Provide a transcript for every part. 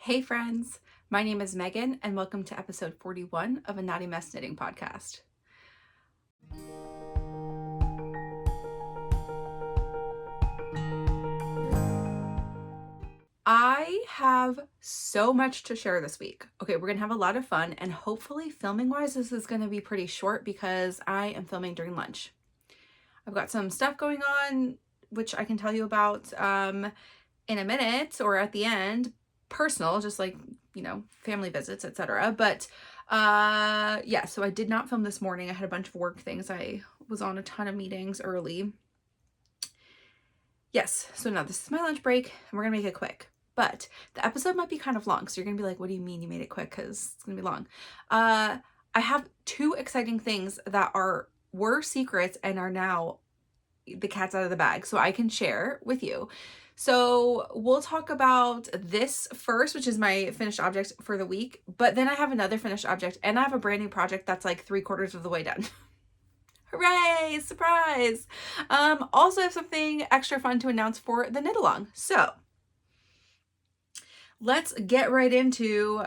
Hey friends, my name is Megan and welcome to episode 41 of a Naughty Mess Knitting podcast. I have so much to share this week. Okay, we're gonna have a lot of fun and hopefully filming wise this is gonna be pretty short because I am filming during lunch. I've got some stuff going on which I can tell you about in a minute or at the end, personal, just like, you know, family visits, etc. But yeah, so I did not film this morning. I had a bunch of work things. I was on a ton of meetings early. Yes, so now this is my lunch break and we're gonna make it quick. But the episode might be kind of long, so you're gonna be like, what do you mean you made it quick? Because it's gonna be long. I have two exciting things that were secrets and are now the cat's out of the bag, so I can share with you. So we'll talk about this first, which is my finished object for the week, but then I have another finished object and I have a brand new project that's like 3/4 of the way done. Hooray, surprise. Also have something extra fun to announce for the knit along. So let's get right into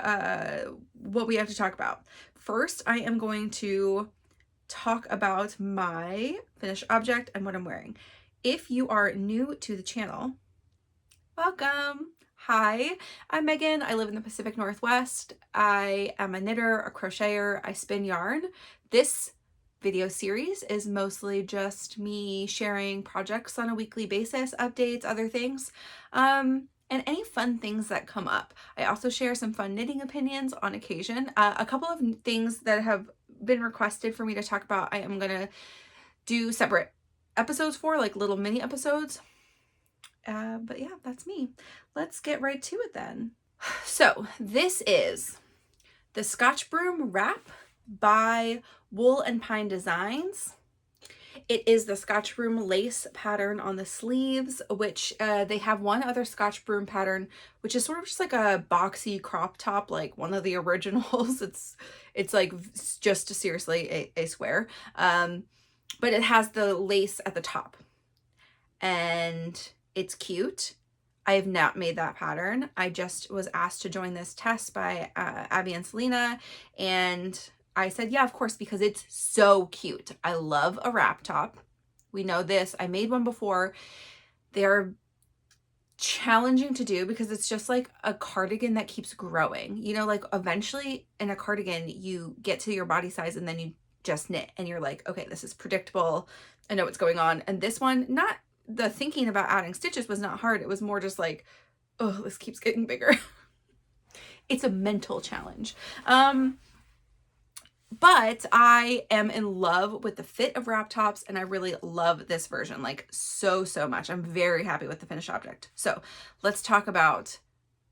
what we have to talk about. First, I am going to talk about my finished object and what I'm wearing. If you are new to the channel, welcome. Hi, I'm Megan. I live in the Pacific Northwest. I am a knitter, a crocheter. I spin yarn. This video series is mostly just me sharing projects on a weekly basis, updates, other things, and any fun things that come up. I also share some fun knitting opinions on occasion. A couple of things that have been requested for me to talk about, I am gonna do separate episodes for, like little mini episodes. But yeah, that's me. Let's get right to it then. So this is the Scotchbroom Wrap by Wool and Pine Designs. It is the Scotchbroom lace pattern on the sleeves, which they have one other Scotchbroom pattern, which is sort of just like a boxy crop top, like one of the originals. It's like just seriously a square, but it has the lace at the top, and it's cute. I have not made that pattern. I just was asked to join this test by Abby and Selena, and I said, yeah, of course, because it's so cute. I love a wrap top. We know this. I made one before. They're challenging to do because it's just like a cardigan that keeps growing. You know, like eventually in a cardigan, you get to your body size and then you just knit and you're like, okay, this is predictable. I know what's going on. And this one, not the thinking about adding stitches was not hard. It was more just like, oh, this keeps getting bigger. It's a mental challenge. But I am in love with the fit of wrap tops and I really love this version, like so much. I'm very happy with the finished object. So let's talk about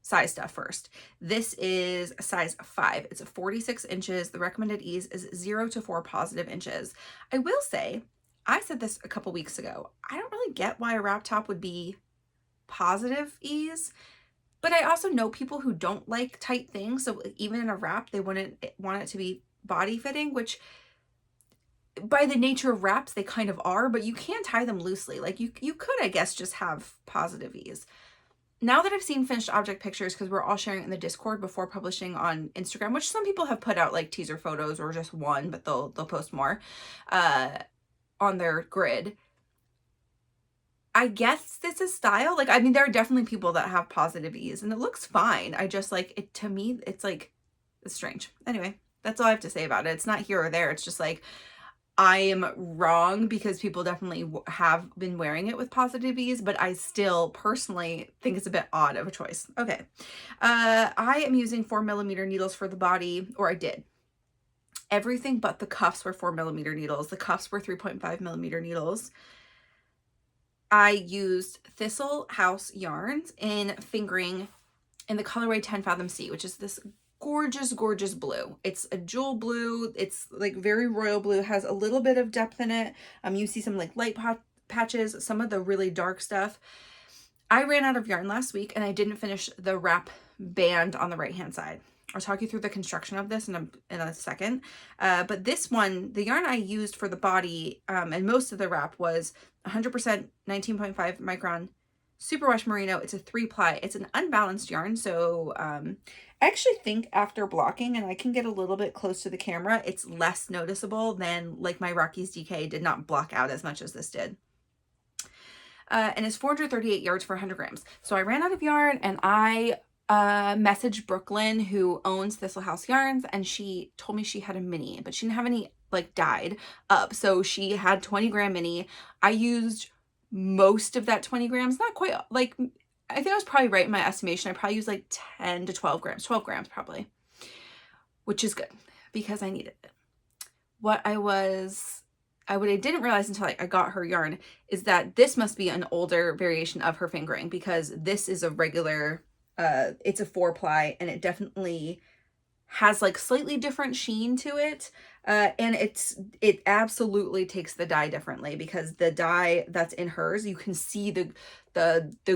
size stuff first. This is a size 5. It's 46 inches. The recommended ease is 0 to 4 positive inches. I will say, I said this a couple weeks ago, I don't really get why a wrap top would be positive ease, but I also know people who don't like tight things. So even in a wrap, they wouldn't want it to be body fitting, which by the nature of wraps, they kind of are, but you can tie them loosely. Like you could, I guess, just have positive ease. Now that I've seen finished object pictures, because we're all sharing in the Discord before publishing on Instagram, which some people have put out like teaser photos or just one, but they'll post more on their grid. I guess this is style. Like, I mean, there are definitely people that have positive ease and it looks fine. I just like it, to me, it's like, it's strange. Anyway, that's all I have to say about it. It's not here or there. It's just like, I am wrong because people definitely have been wearing it with positive ease, but I still personally think it's a bit odd of a choice. Okay. I am using 4mm needles for the body, or I did. Everything but the cuffs were 4mm needles. The cuffs were 3.5mm needles. I used Thistle House yarns in fingering in the colorway 10 Fathom Sea, which is this gorgeous blue. It's a jewel blue. It's like very royal blue, has a little bit of depth in it. You see some like light patches, some of the really dark stuff. I ran out of yarn last week and I didn't finish the wrap band on the right hand side. I'll talk you through the construction of this in a second. But this one, the yarn I used for the body and most of the wrap was 100% 19.5 micron Superwash Merino. It's a 3-ply. It's an unbalanced yarn, so I actually think after blocking, and I can get a little bit close to the camera, it's less noticeable than like my Rockies DK did not block out as much as this did. And it's 438 yards for 100 grams. So I ran out of yarn, and I messaged Brooklyn, who owns Thistle House Yarns, and she told me she had a mini, but she didn't have any like dyed up. So she had 20-gram mini. I used most of that 20 grams, not quite, like, I think I was probably right in my estimation. I probably used like 10 to 12 grams, 12 grams probably, which is good because I needed it. What I didn't realize until I got her yarn is that this must be an older variation of her fingering, because this is a regular, it's a 4-ply, and it definitely has like slightly different sheen to it. And it absolutely takes the dye differently, because the dye that's in hers, you can see the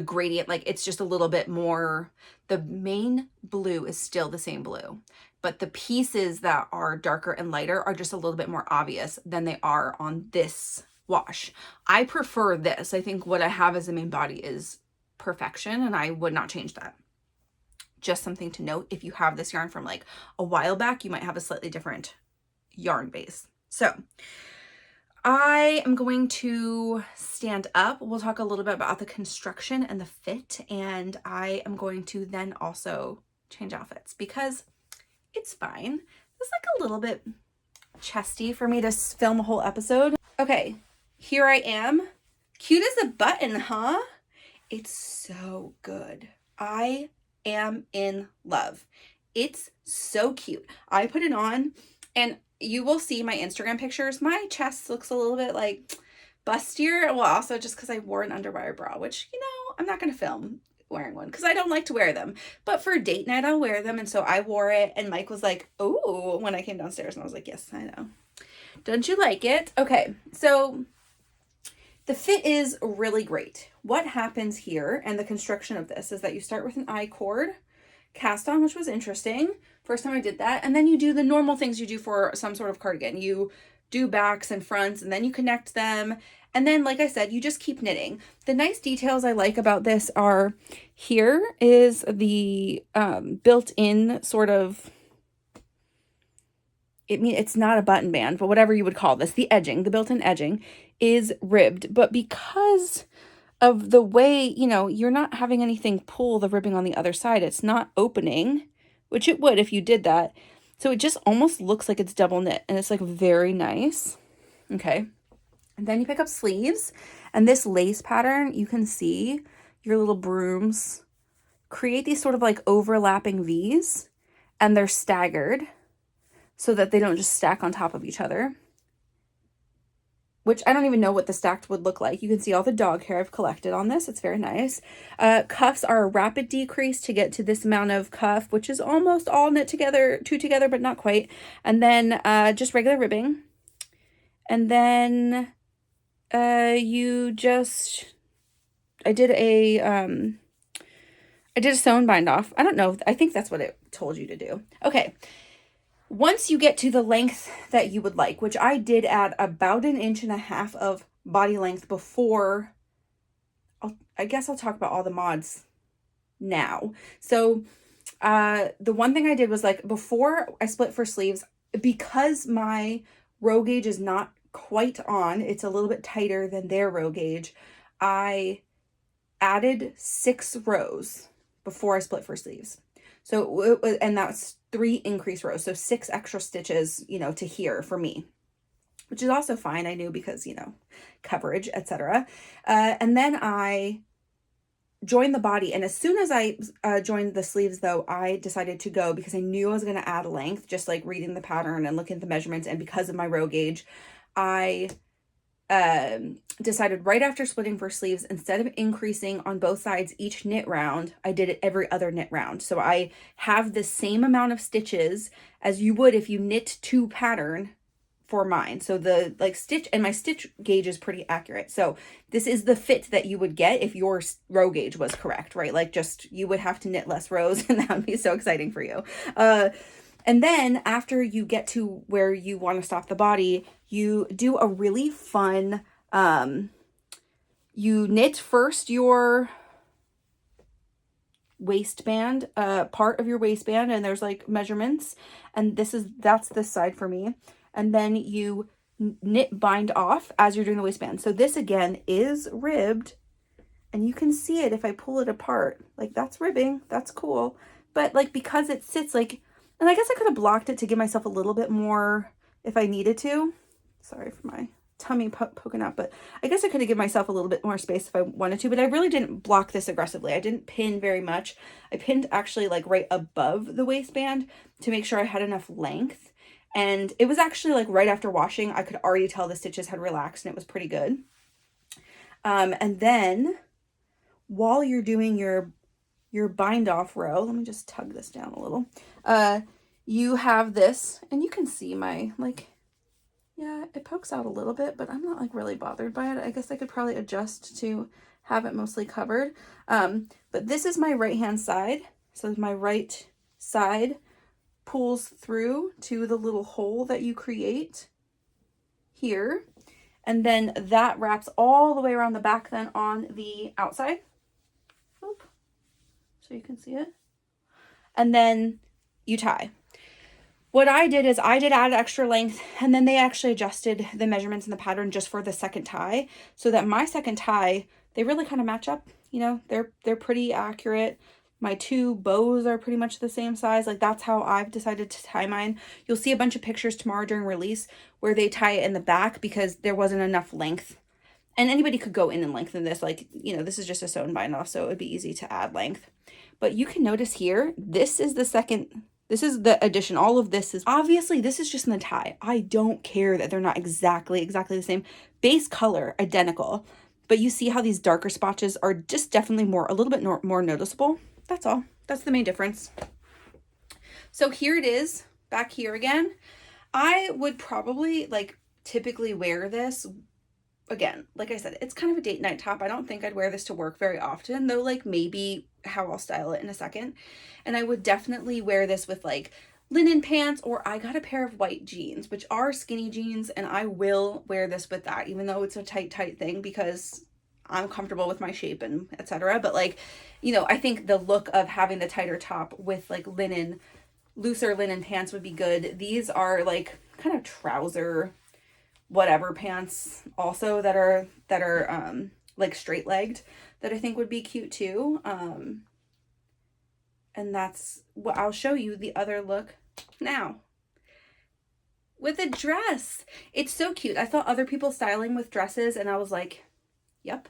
gradient, like it's just a little bit more, the main blue is still the same blue, but the pieces that are darker and lighter are just a little bit more obvious than they are on this wash. I prefer this. I think what I have as a main body is perfection, and I would not change that. Just something to note, if you have this yarn from like a while back, you might have a slightly different yarn base. So I am going to stand up. We'll talk a little bit about the construction and the fit, and I am going to then also change outfits because it's fine. It's like a little bit chesty for me to film a whole episode. Okay, here I am. Cute as a button, huh? It's so good. I am in love. It's so cute. I put it on, and you will see my Instagram pictures. My chest looks a little bit like bustier. Well, also just because I wore an underwire bra, which, you know, I'm not going to film wearing one because I don't like to wear them. But for date night, I'll wear them. And so I wore it, and Mike was like, "Oh," when I came downstairs, and I was like, "Yes, I know. Don't you like it?" Okay, so the fit is really great. What happens here, and the construction of this, is that you start with an I-cord cast on, which was interesting. First time I did that. And then you do the normal things you do for some sort of cardigan. You do backs and fronts, and then you connect them. And then, like I said, you just keep knitting. The nice details I like about this are, here is the built-in sort of, it's not a button band, but whatever you would call this, the edging, the built-in edging is ribbed. But because of the way, you know, you're not having anything pull the ribbing on the other side, it's not opening, which it would if you did that. So it just almost looks like it's double knit, and it's like very nice. Okay. And then you pick up sleeves, and this lace pattern, you can see your little brooms create these sort of like overlapping V's, and they're staggered so that they don't just stack on top of each other, which I don't even know what the stacked would look like. You can see all the dog hair I've collected on this. It's very nice. Cuffs are a rapid decrease to get to this amount of cuff, which is almost all knit together, two together, but not quite. And then just regular ribbing. And then I did a sew and bind off. I don't know. I think that's what it told you to do. Okay. Once you get to the length that you would like, which I did at about 1.5 inches of body length before, I guess I'll talk about all the mods now. So the one thing I did was, like, before I split for sleeves, because my row gauge is not quite on, it's a little bit tighter than their row gauge, I added 6 rows before I split for sleeves. So, and that's 3 increased rows. So 6 extra stitches, you know, to here for me, which is also fine. I knew because, you know, coverage, etc. And then I joined the body. And as soon as I joined the sleeves, though, I decided to go because I knew I was going to add a length, just like reading the pattern and looking at the measurements. And because of my row gauge, I decided right after splitting for sleeves, instead of increasing on both sides each knit round, I did it every other knit round. So I have the same amount of stitches as you would if you knit 2 pattern for mine. So the stitch, and my stitch gauge is pretty accurate. So this is the fit that you would get if your row gauge was correct, right? Like, just, you would have to knit less rows, and that would be so exciting for you. And then after you get to where you want to stop the body, you do a really fun, you knit first your waistband, part of your waistband, and there's like measurements, and that's this side for me. And then you knit bind off as you're doing the waistband. So this again is ribbed, and you can see it if I pull it apart. Like that's ribbing, that's cool. But like because it sits like, and I guess I could have blocked it to give myself a little bit more if I needed to. Sorry for my tummy poking up, but I guess I could have given myself a little bit more space if I wanted to, but I really didn't block this aggressively. I didn't pin very much. I pinned actually like right above the waistband to make sure I had enough length. And it was actually like right after washing, I could already tell the stitches had relaxed and it was pretty good. And then while you're doing your bind off row, let me just tug this down a little. You have this, and you can see my like, yeah, it pokes out a little bit, but I'm not like really bothered by it. I guess I could probably adjust to have it mostly covered. But this is my right hand side. So my right side pulls through to the little hole that you create here. And then that wraps all the way around the back then on the outside. Oop. So you can see it. And then you tie. What I did is I did add extra length, and then they actually adjusted the measurements in the pattern just for the second tie, so that my second tie, they really kind of match up. You know, they're pretty accurate. My two bows are pretty much the same size. Like that's how I've decided to tie mine. You'll see a bunch of pictures tomorrow during release where they tie it in the back because there wasn't enough length. And anybody could go in and lengthen this. Like, you know, this is just a sewn bind off, so it would be easy to add length. But you can notice here, this is the second. This is the addition. All of this is, obviously, this is just in the tie. I don't care that they're not exactly the same. Base color, identical. But you see how these darker spotches are just definitely a little bit more noticeable. That's all. That's the main difference. So here it is, back here again. I would probably, like, typically wear this. Again, like I said, it's kind of a date night top. I don't think I'd wear this to work very often, though, like maybe how I'll style it in a second. And I would definitely wear this with like linen pants, or I got a pair of white jeans, which are skinny jeans, and I will wear this with that, even though it's a tight thing, because I'm comfortable with my shape and etc. But like, you know, I think the look of having the tighter top with like looser linen pants would be good. These are like kind of trouser whatever pants also that are like straight legged, that I think would be cute too. And that's what I'll show you the other look now with a dress. It's so cute. I saw other people styling with dresses and I was like, yep.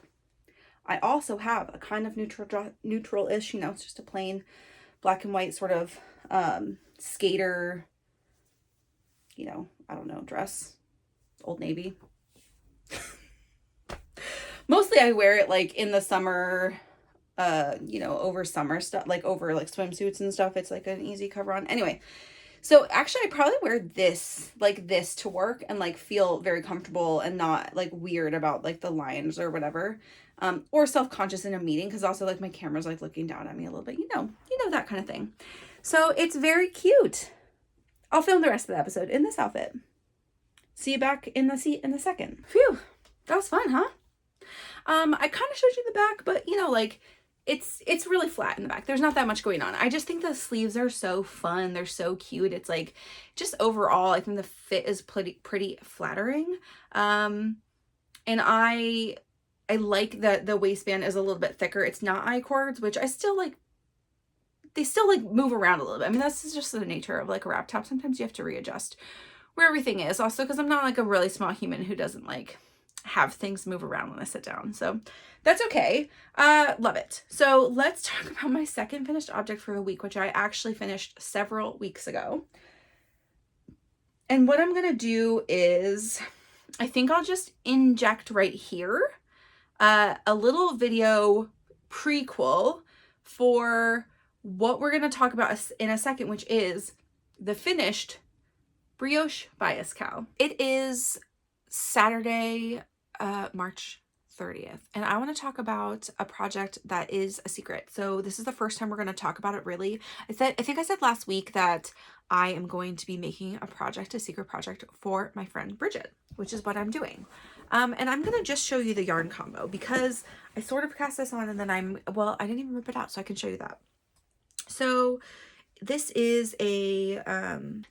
I also have a kind of neutral-ish, you know, it's just a plain black and white sort of skater, you know, I don't know, dress. Old Navy. Mostly I wear it like in the summer, you know, over summer stuff, like over like swimsuits and stuff. It's like an easy cover on. Anyway, so actually I probably wear this like this to work and like feel very comfortable and not like weird about like the lines or whatever, or self-conscious in a meeting, because also like my camera's like looking down at me a little bit, you know that kind of thing. So it's very cute. I'll film the rest of the episode in this outfit. See you back in the seat in a second. Phew, that was fun, huh? I kind of showed you the back, but you know, like it's really flat in the back. There's not that much going on. I just think the sleeves are so fun. They're so cute. It's like just overall, I think the fit is pretty flattering. And I like that the waistband is a little bit thicker. It's not I-cords, which I still like. They still like move around a little bit. I mean, that's just the nature of like a wrap top. Sometimes you have to readjust where everything is, also because I'm not like a really small human who doesn't like have things move around when I sit down. So that's okay. Love it. So let's talk about my second finished object for the week, which I actually finished several weeks ago. And what I'm going to do is, I think I'll just inject right here a little video prequel for what we're going to talk about in a second, which is the finished Brioche by icekal. It is Saturday, March 30th, and I want to talk about a project that is a secret. So this is the first time we're going to talk about it, really. I think I said last week that I am going to be making a secret project for my friend Bridget, which is what I'm doing. And I'm going to just show you the yarn combo because I sort of cast this on and then I didn't even rip it out, so I can show you that. So this is a,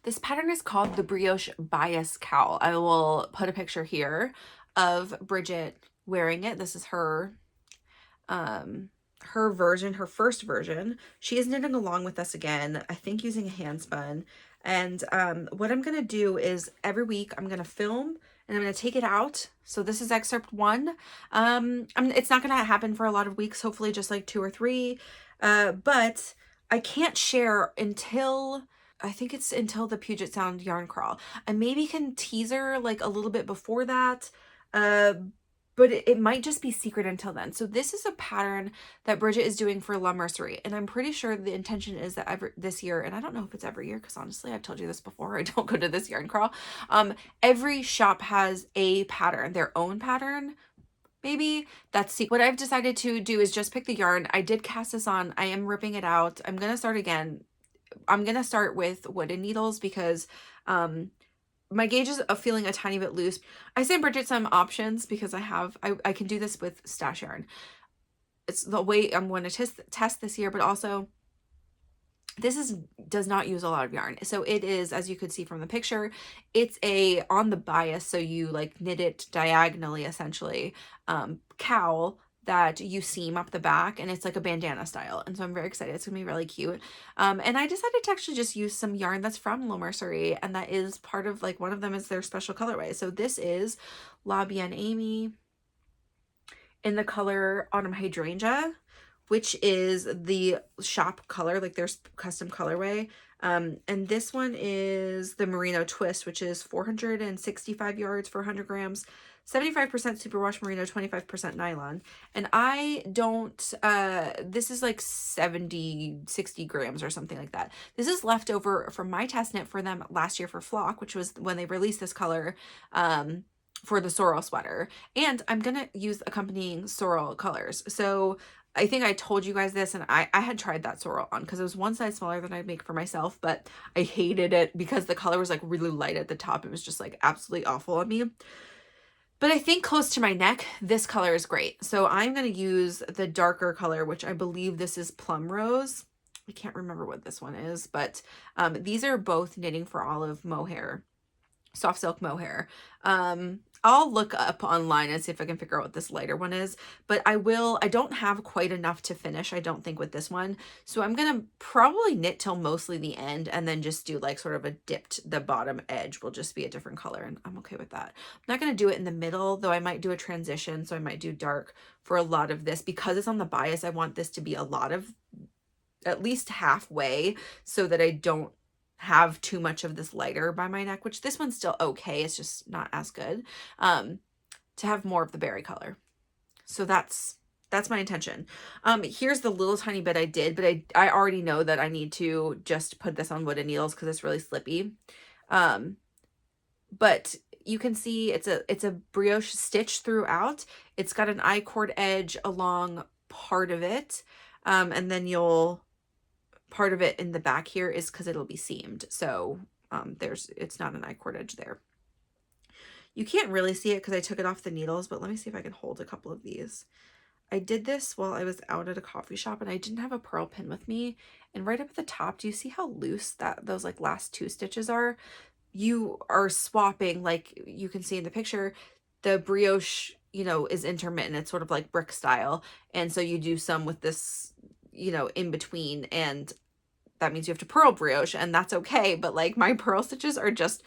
this pattern is called the Brioche Bias Cowl. I will put a picture here of Bridget wearing it. This is her, her version, her first version. She is knitting along with us again, I think using a hand spun. And what I'm gonna do is every week I'm gonna film and I'm gonna take it out. So this is excerpt 1. It's not gonna happen for a lot of weeks, hopefully just like 2 or 3. But I can't share until, I think it's until the Puget Sound yarn crawl. I maybe can teaser like a little bit before that. But it might just be secret until then. So this is a pattern that Bridget is doing for La Mercerie. And I'm pretty sure the intention is that this year, and I don't know if it's every year, because honestly, I've told you this before, I don't go to this yarn crawl. Every shop has a pattern, their own pattern, maybe. That's secret. What I've decided to do is just pick the yarn. I did cast this on. I am ripping it out. I'm going to start again. I'm going to start with wooden needles because, my gauge is feeling a tiny bit loose. I sent Bridget some options because I can do this with stash yarn. It's the way I'm going to test this year, but also this does not use a lot of yarn. So it is, as you could see from the picture, it's a on the bias. So you like knit it diagonally, essentially, cowl that you seam up the back, and it's like a bandana style. And so I'm very excited. It's gonna be really cute. And I decided to actually just use some yarn that's from La Mercerie, and that is part of, like, one of them is their special colorway. So this is La Bien Amy in the color Autumn Hydrangea, which is the shop color, like there's custom colorway. And this one is the Merino Twist, which is 465 yards for 100 grams, 75% superwash merino, 25% nylon. And I don't, this is like 60 grams or something like that. This is leftover from my test knit for them last year for Flock, which was when they released this color, for the sorrel sweater. And I'm going to use accompanying sorrel colors. So I think I told you guys this, and I had tried that sorrel on because it was one size smaller than I'd make for myself, but I hated it because the color was like really light at the top. It was just like absolutely awful on me. But I think close to my neck, this color is great. So I'm going to use the darker color, which I believe this is Plum Rose. I can't remember what this one is, but these are both Knitting for Olive mohair, soft silk mohair. I'll look up online and see if I can figure out what this lighter one is, but I don't have quite enough to finish, I don't think, with this one. So I'm going to probably knit till mostly the end and then just do like sort of a dipped, the bottom edge will just be a different color, and I'm okay with that. I'm not going to do it in the middle, though. I might do a transition. So I might do dark for a lot of this because it's on the bias. I want this to be a lot of at least halfway so that I don't have too much of this lighter by my neck, which this one's still okay, it's just not as good, to have more of the berry color. So that's my intention. Here's the little tiny bit I did, but I already know that I need to just put this on wooden needles because it's really slippy. But you can see it's a brioche stitch throughout. It's got an I-cord edge along part of it, and then part of it in the back here is because it'll be seamed. So it's not an I-cord edge there. You can't really see it because I took it off the needles, but let me see if I can hold a couple of these. I did this while I was out at a coffee shop and I didn't have a pearl pin with me. And right up at the top, do you see how loose those like last 2 stitches are? You are swapping, like you can see in the picture, the brioche, is intermittent. It's sort of like brick style. And so you do some with this, in between, and that means you have to purl brioche, and that's okay. But like my purl stitches are just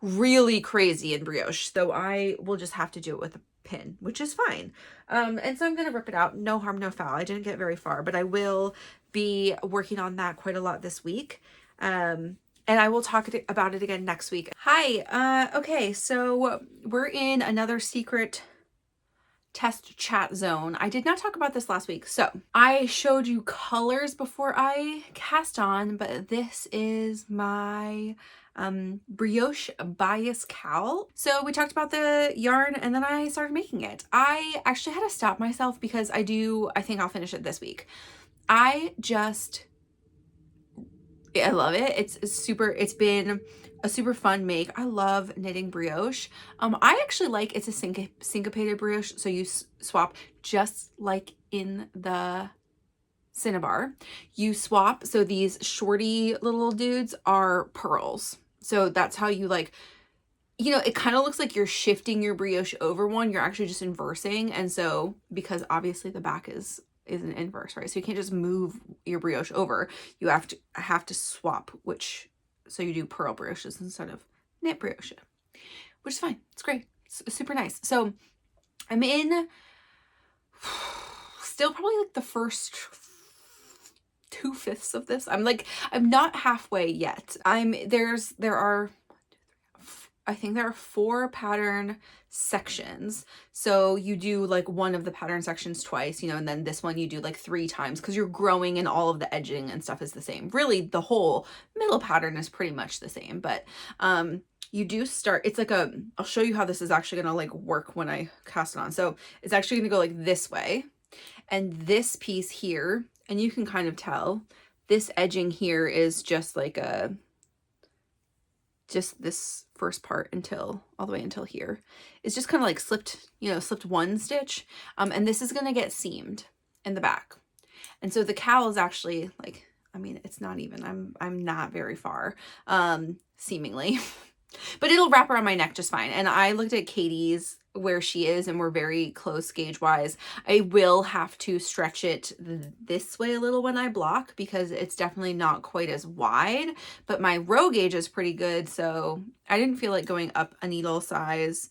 really crazy in brioche, so I will just have to do it with a pin, which is fine. And so I'm going to rip it out. No harm, no foul. I didn't get very far, but I will be working on that quite a lot this week. And I will talk about it again next week. Hi. Okay. So we're in another secret test chat zone. I did not talk about this last week. So I showed you colors before I cast on, but this is my brioche bias cowl. So we talked about the yarn and then I started making it. I actually had to stop myself because I think I'll finish it this week. I love it. It's been a super fun make. I love knitting brioche. I actually like it's a syncopated brioche, so you swap just like in the cinnabar. You swap, so these shorty little dudes are pearls. So that's how you like, you know, it kind of looks like you're shifting your brioche over one. You're actually just inversing. And so, because obviously the back is an inverse, right? So you can't just move your brioche over. You have to swap, which, so you do pearl brioches instead of knit brioche, which is fine. It's great. It's super nice. So I'm in still probably like the first 2/5 of this. I'm not halfway yet. I think there are 4 pattern sections. So you do like one of the pattern sections twice, you know, and then this one you do like 3 times because you're growing and all of the edging and stuff is the same. Really, the whole middle pattern is pretty much the same, but you do start, it's like I'll show you how this is actually gonna like work when I cast it on. So it's actually gonna go like this way, and this piece here, and you can kind of tell this edging here is just like just this first part until all the way until here. It's just kind of like slipped, you know, slipped 1 stitch. And this is going to get seamed in the back. And so the cowl is actually like, I mean, it's not even, I'm not very far, seemingly, but it'll wrap around my neck just fine. And I looked at Katie's where she is, and we're very close gauge wise. I will have to stretch it this way a little when I block because it's definitely not quite as wide, but my row gauge is pretty good. So I didn't feel like going up a needle size.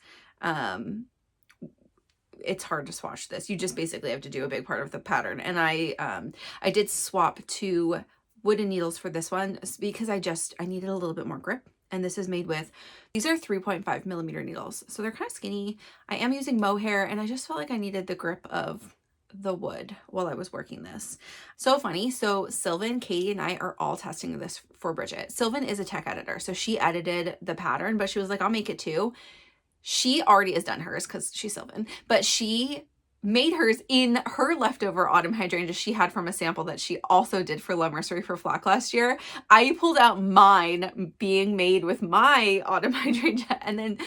It's hard to swatch this. You just basically have to do a big part of the pattern. And I did swap to wooden needles for this one because I needed a little bit more grip. And this is made with, these are 3.5 millimeter needles. So they're kind of skinny. I am using mohair, and I just felt like I needed the grip of the wood while I was working this. So funny. So Sylvan, Katie, and I are all testing this for Bridget. Sylvan is a tech editor. So she edited the pattern, but she was like, I'll make it too. She already has done hers because she's Sylvan, but she made hers in her leftover autumn hydrangea she had from a sample that she also did for Love Nursery for Flock last year. I pulled out mine being made with my autumn hydrangea, and then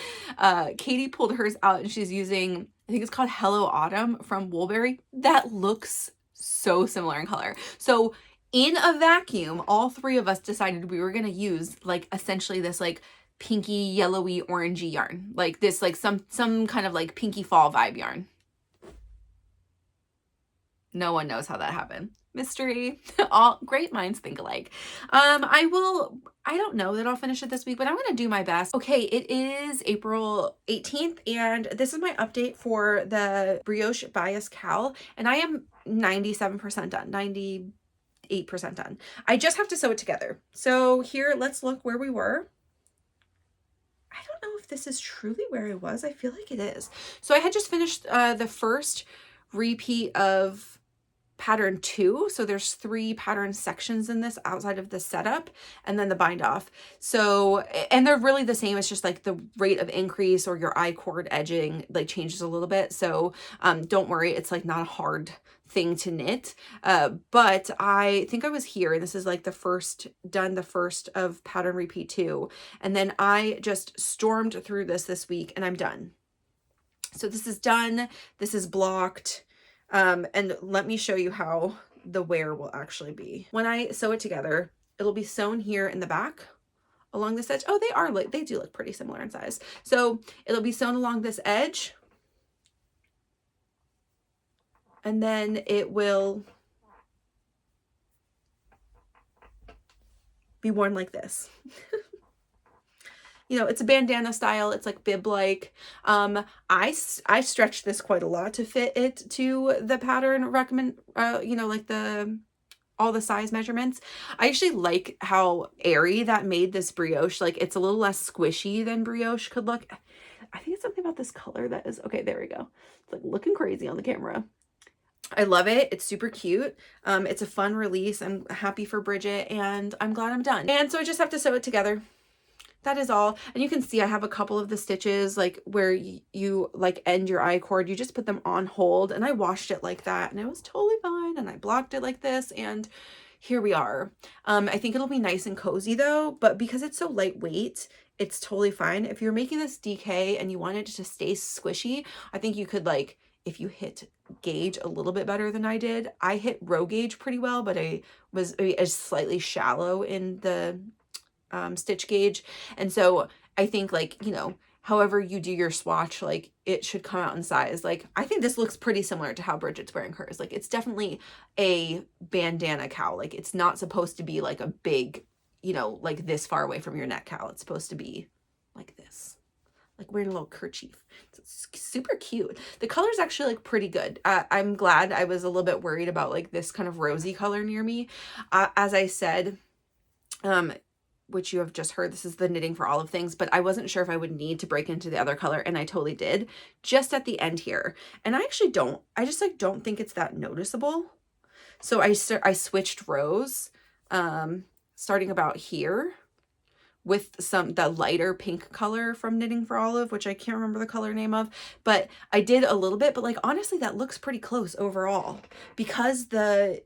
Katie pulled hers out, and she's using, I think it's called Hello Autumn from Woolberry. That looks so similar in color. So in a vacuum, all 3 of us decided we were going to use like essentially this like pinky, yellowy, orangey yarn, like this, like some kind of like pinky fall vibe yarn. No one knows how that happened. Mystery. All great minds think alike. I don't know that I'll finish it this week, but I'm going to do my best. Okay, it is April 18th, and this is my update for the Brioche Bias Cowl, and I am 97% done, 98% done. I just have to sew it together. So here, let's look where we were. I don't know if this is truly where I was. I feel like it is. So I had just finished the first repeat of pattern 2. So there's 3 pattern sections in this outside of the setup and then the bind off. So, and they're really the same. It's just like the rate of increase or your I-cord edging like changes a little bit. So don't worry. It's like not a hard thing to knit. But I think I was here, and this is like the first of pattern repeat 2. And then I just stormed through this week, and I'm done. So this is done. This is blocked. And let me show you how the wear will actually be. When I sew it together, it'll be sewn here in the back along this edge. Oh, they do look pretty similar in size. So it'll be sewn along this edge, and then it will be worn like this. You know, it's a bandana style. It's like bib-like. I stretched this quite a lot to fit it to the pattern recommend, you know, like all the size measurements. I actually like how airy that made this brioche. Like it's a little less squishy than brioche could look. I think it's something about this color that is, okay, there we go. It's like looking crazy on the camera. I love it. It's super cute. It's a fun release. I'm happy for Bridget, and I'm glad I'm done. And so I just have to sew it together. That is all. And you can see I have a couple of the stitches like where you like end your I-cord. You just put them on hold, and I washed it like that, and it was totally fine. And I blocked it like this, and here we are. I think it'll be nice and cozy though, but because it's so lightweight, it's totally fine. If you're making this DK and you want it to stay squishy, I think you could like if you hit gauge a little bit better than I did. I hit row gauge pretty well, but I was slightly shallow in the stitch gauge. And so I think, like, you know, however you do your swatch, like, it should come out in size. Like, I think this looks pretty similar to how Bridget's wearing hers. Like, it's definitely a bandana cowl. Like, it's not supposed to be like a big, you know, like this far away from your neck cowl. It's supposed to be like this, like wearing a little kerchief. It's super cute. The color's actually like pretty good. I'm glad. I was a little bit worried about like this kind of rosy color near me. As I said, which you have just heard, this is the Knitting for Olive things, but I wasn't sure if I would need to break into the other color, and I totally did, just at the end here. And I actually don't, I just like don't think it's that noticeable. So I switched rows, starting about here with the lighter pink color from Knitting for Olive, which I can't remember the color name of, but I did a little bit, but like, honestly, that looks pretty close overall because the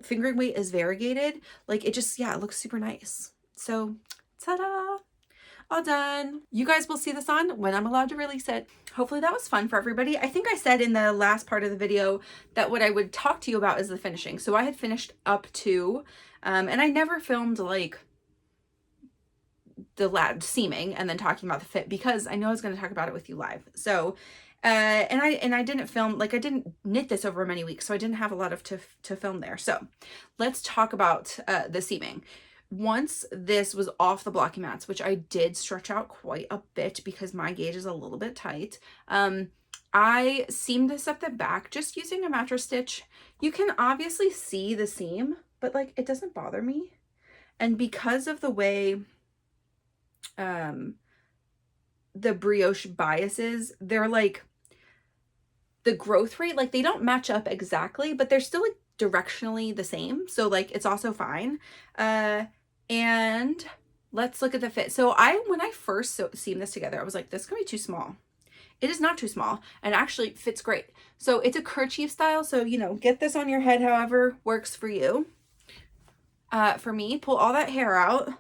fingering weight is variegated. Like, it just, yeah, it looks super nice. So, ta-da! All done. You guys will see this on when I'm allowed to release it. Hopefully that was fun for everybody. I think I said in the last part of the video that what I would talk to you about is the finishing. So I had finished up to, and I never filmed like the seaming and then talking about the fit because I know I was going to talk about it with you live. So, and I didn't film, like I didn't knit this over many weeks, so I didn't have a lot of to film there. So let's talk about the seaming. Once this was off the blocky mats, which I did stretch out quite a bit because my gauge is a little bit tight, I seamed this at the back just using a mattress stitch. You can obviously see the seam, but like it doesn't bother me. And because of the way the brioche biases, they're like the growth rate, like they don't match up exactly, but they're still like directionally the same. So like it's also fine. And let's look at the fit. So when I first seamed this together, I was like, this is gonna be too small. It is not too small and actually fits great. So it's a kerchief style. So, you know, get this on your head, however works for you. For me, pull all that hair out.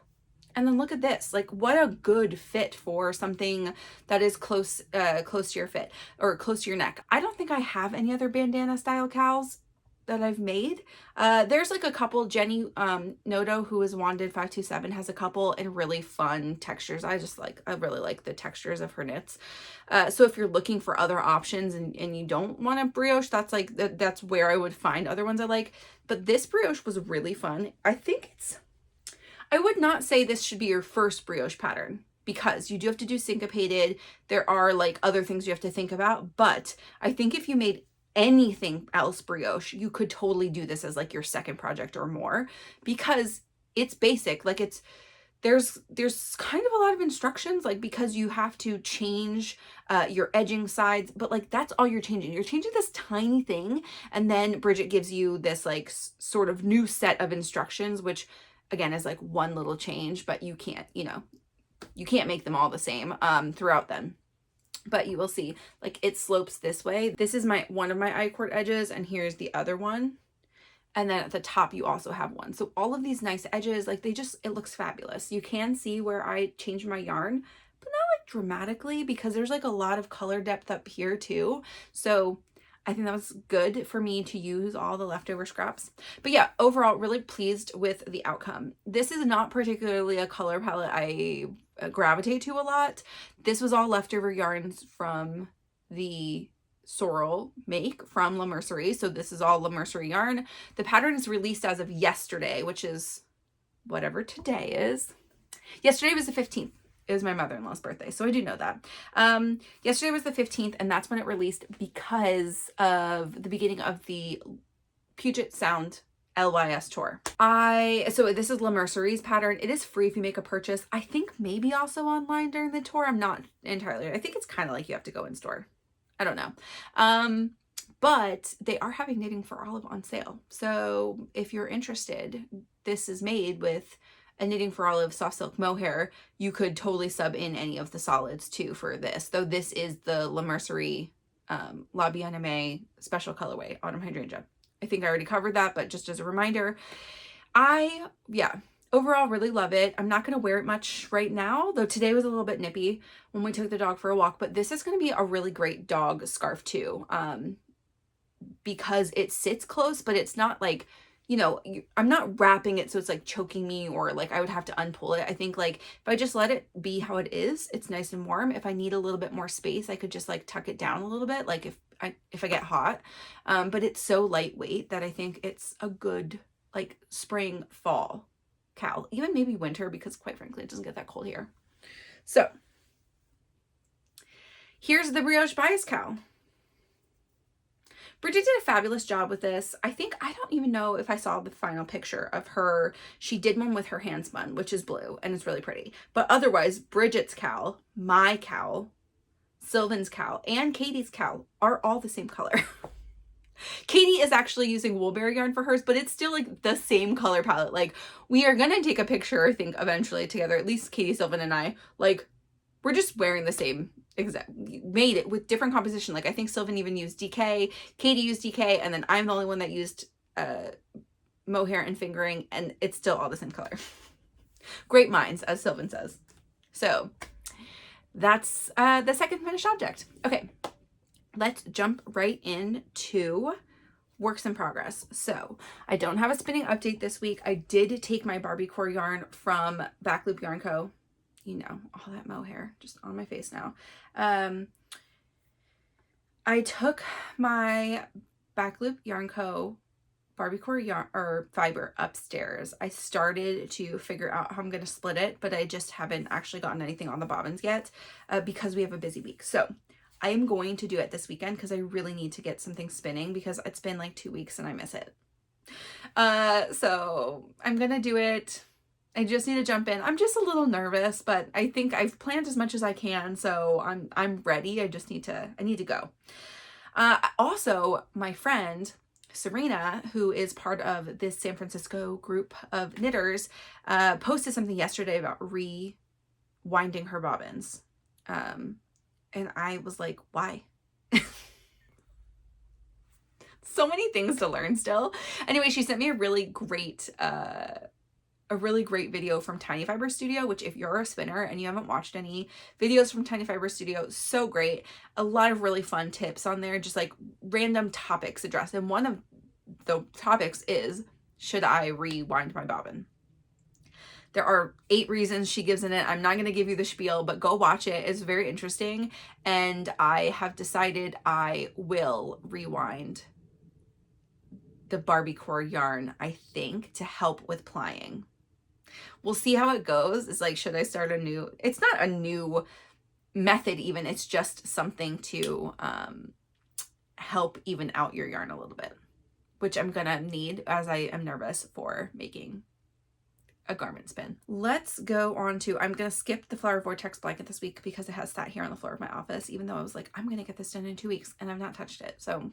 And then look at this, like what a good fit for something that is close to your fit or close to your neck. I don't think I have any other bandana style cowls that I've made. There's like a couple. Jenny Noto, who is Wanded 527, has a couple in really fun textures. I really like the textures of her knits. So if you're looking for other options and you don't want a brioche, that's like that's where I would find other ones I like. But this brioche was really fun. I would not say this should be your first brioche pattern because you do have to do syncopated. There are like other things you have to think about, but I think if you made anything else brioche, you could totally do this as like your second project or more because it's basic. Like there's kind of a lot of instructions, like because you have to change your edging sides, but like that's all you're changing. You're changing this tiny thing, and then Bridget gives you this like sort of new set of instructions, which again is like one little change, but you can't, you know, you can't make them all the same throughout them. But you will see, like it slopes this way. This is one of my I-cord edges, and here's the other one. And then at the top, you also have one. So all of these nice edges, like it looks fabulous. You can see where I changed my yarn, but not like dramatically because there's like a lot of color depth up here too. So I think that was good for me to use all the leftover scraps. But yeah, overall, really pleased with the outcome. This is not particularly a color palette I gravitate to a lot. This was all leftover yarns from the Sorrel make from La Mercerie. So this is all La Mercerie yarn. The pattern is released as of yesterday, which is whatever today is. Yesterday was the 15th. It was my mother-in-law's birthday, so I do know that. Yesterday was the 15th, and that's when it released because of the beginning of the Puget Sound LYS tour. So this is La Mercerie's pattern. It is free if you make a purchase. I think maybe also online during the tour. I'm not entirely. I think it's kind of like you have to go in store. I don't know. But they are having Knitting for Olive on sale. So if you're interested, this is made with a Knitting for Olive soft silk mohair. You could totally sub in any of the solids too for this, though this is the La Mercerie La Bien-Aimée special colorway, Autumn Hydrangea. I think I already covered that, but just as a reminder, overall, really love it. I'm not going to wear it much right now, though today was a little bit nippy when we took the dog for a walk, but this is going to be a really great dog scarf too, because it sits close, but it's not like, you know, I'm not wrapping it so it's like choking me, or like I would have to unpull it. I think like if I just let it be how it is, it's nice and warm. If I need a little bit more space, I could just like tuck it down a little bit, like if I get hot. But it's so lightweight that I think it's a good like spring, fall cowl, even maybe winter, because quite frankly, it doesn't get that cold here. So here's the Brioche bias cowl. Bridget did a fabulous job with this. I don't even know if I saw the final picture of her. She did one with her hand spun, which is blue, and it's really pretty. But otherwise, Bridget's cowl, my cowl, Sylvan's cowl, and Katie's cowl are all the same color. Katie is actually using woolberry yarn for hers, but it's still like the same color palette. Like, we are gonna take a picture, I think, eventually together, at least Katie, Sylvan, and I. Like, we're just wearing the same exact, made it with different composition. Like, I think Sylvan even used DK, Katie used DK, and then I'm the only one that used mohair and fingering, and it's still all the same color. Great minds, as Sylvan says. So that's the second finished object. Okay, let's jump right into works in progress. So I don't have a spinning update this week. I did take my Barbie core yarn from Backloop Yarn Co. You know, all that mohair just on my face now. I took my Backloop Yarn Co. Barbie core yarn or fiber upstairs. I started to figure out how I'm going to split it, but I just haven't actually gotten anything on the bobbins yet because we have a busy week. So I am going to do it this weekend because I really need to get something spinning because it's been like 2 weeks and I miss it. So I'm going to do it. I just need to jump in. I'm just a little nervous, but I think I've planned as much as I can, so I'm ready. I need to go. Also, my friend Serena, who is part of this San Francisco group of knitters, posted something yesterday about rewinding her bobbins. And I was like, why? So many things to learn still. Anyway, she sent me a really great video from Tiny Fiber Studio, which if you're a spinner and you haven't watched any videos from Tiny Fiber Studio, so great. A lot of really fun tips on there, just like random topics addressed. And one of the topics is, should I rewind my bobbin? There are 8 reasons she gives in it. I'm not going to give you the spiel, but go watch it. It's very interesting. And I have decided I will rewind the Barbie core yarn, I think, to help with plying. We'll see how it goes. It's like, should I start a new, it's not a new method even, it's just something to help even out your yarn a little bit, which I'm gonna need as I am nervous for making a garment spin. Let's go on to, I'm gonna skip the Flower Vortex blanket this week because it has sat here on the floor of my office, even though I was like, I'm gonna get this done in 2 weeks and I've not touched it. So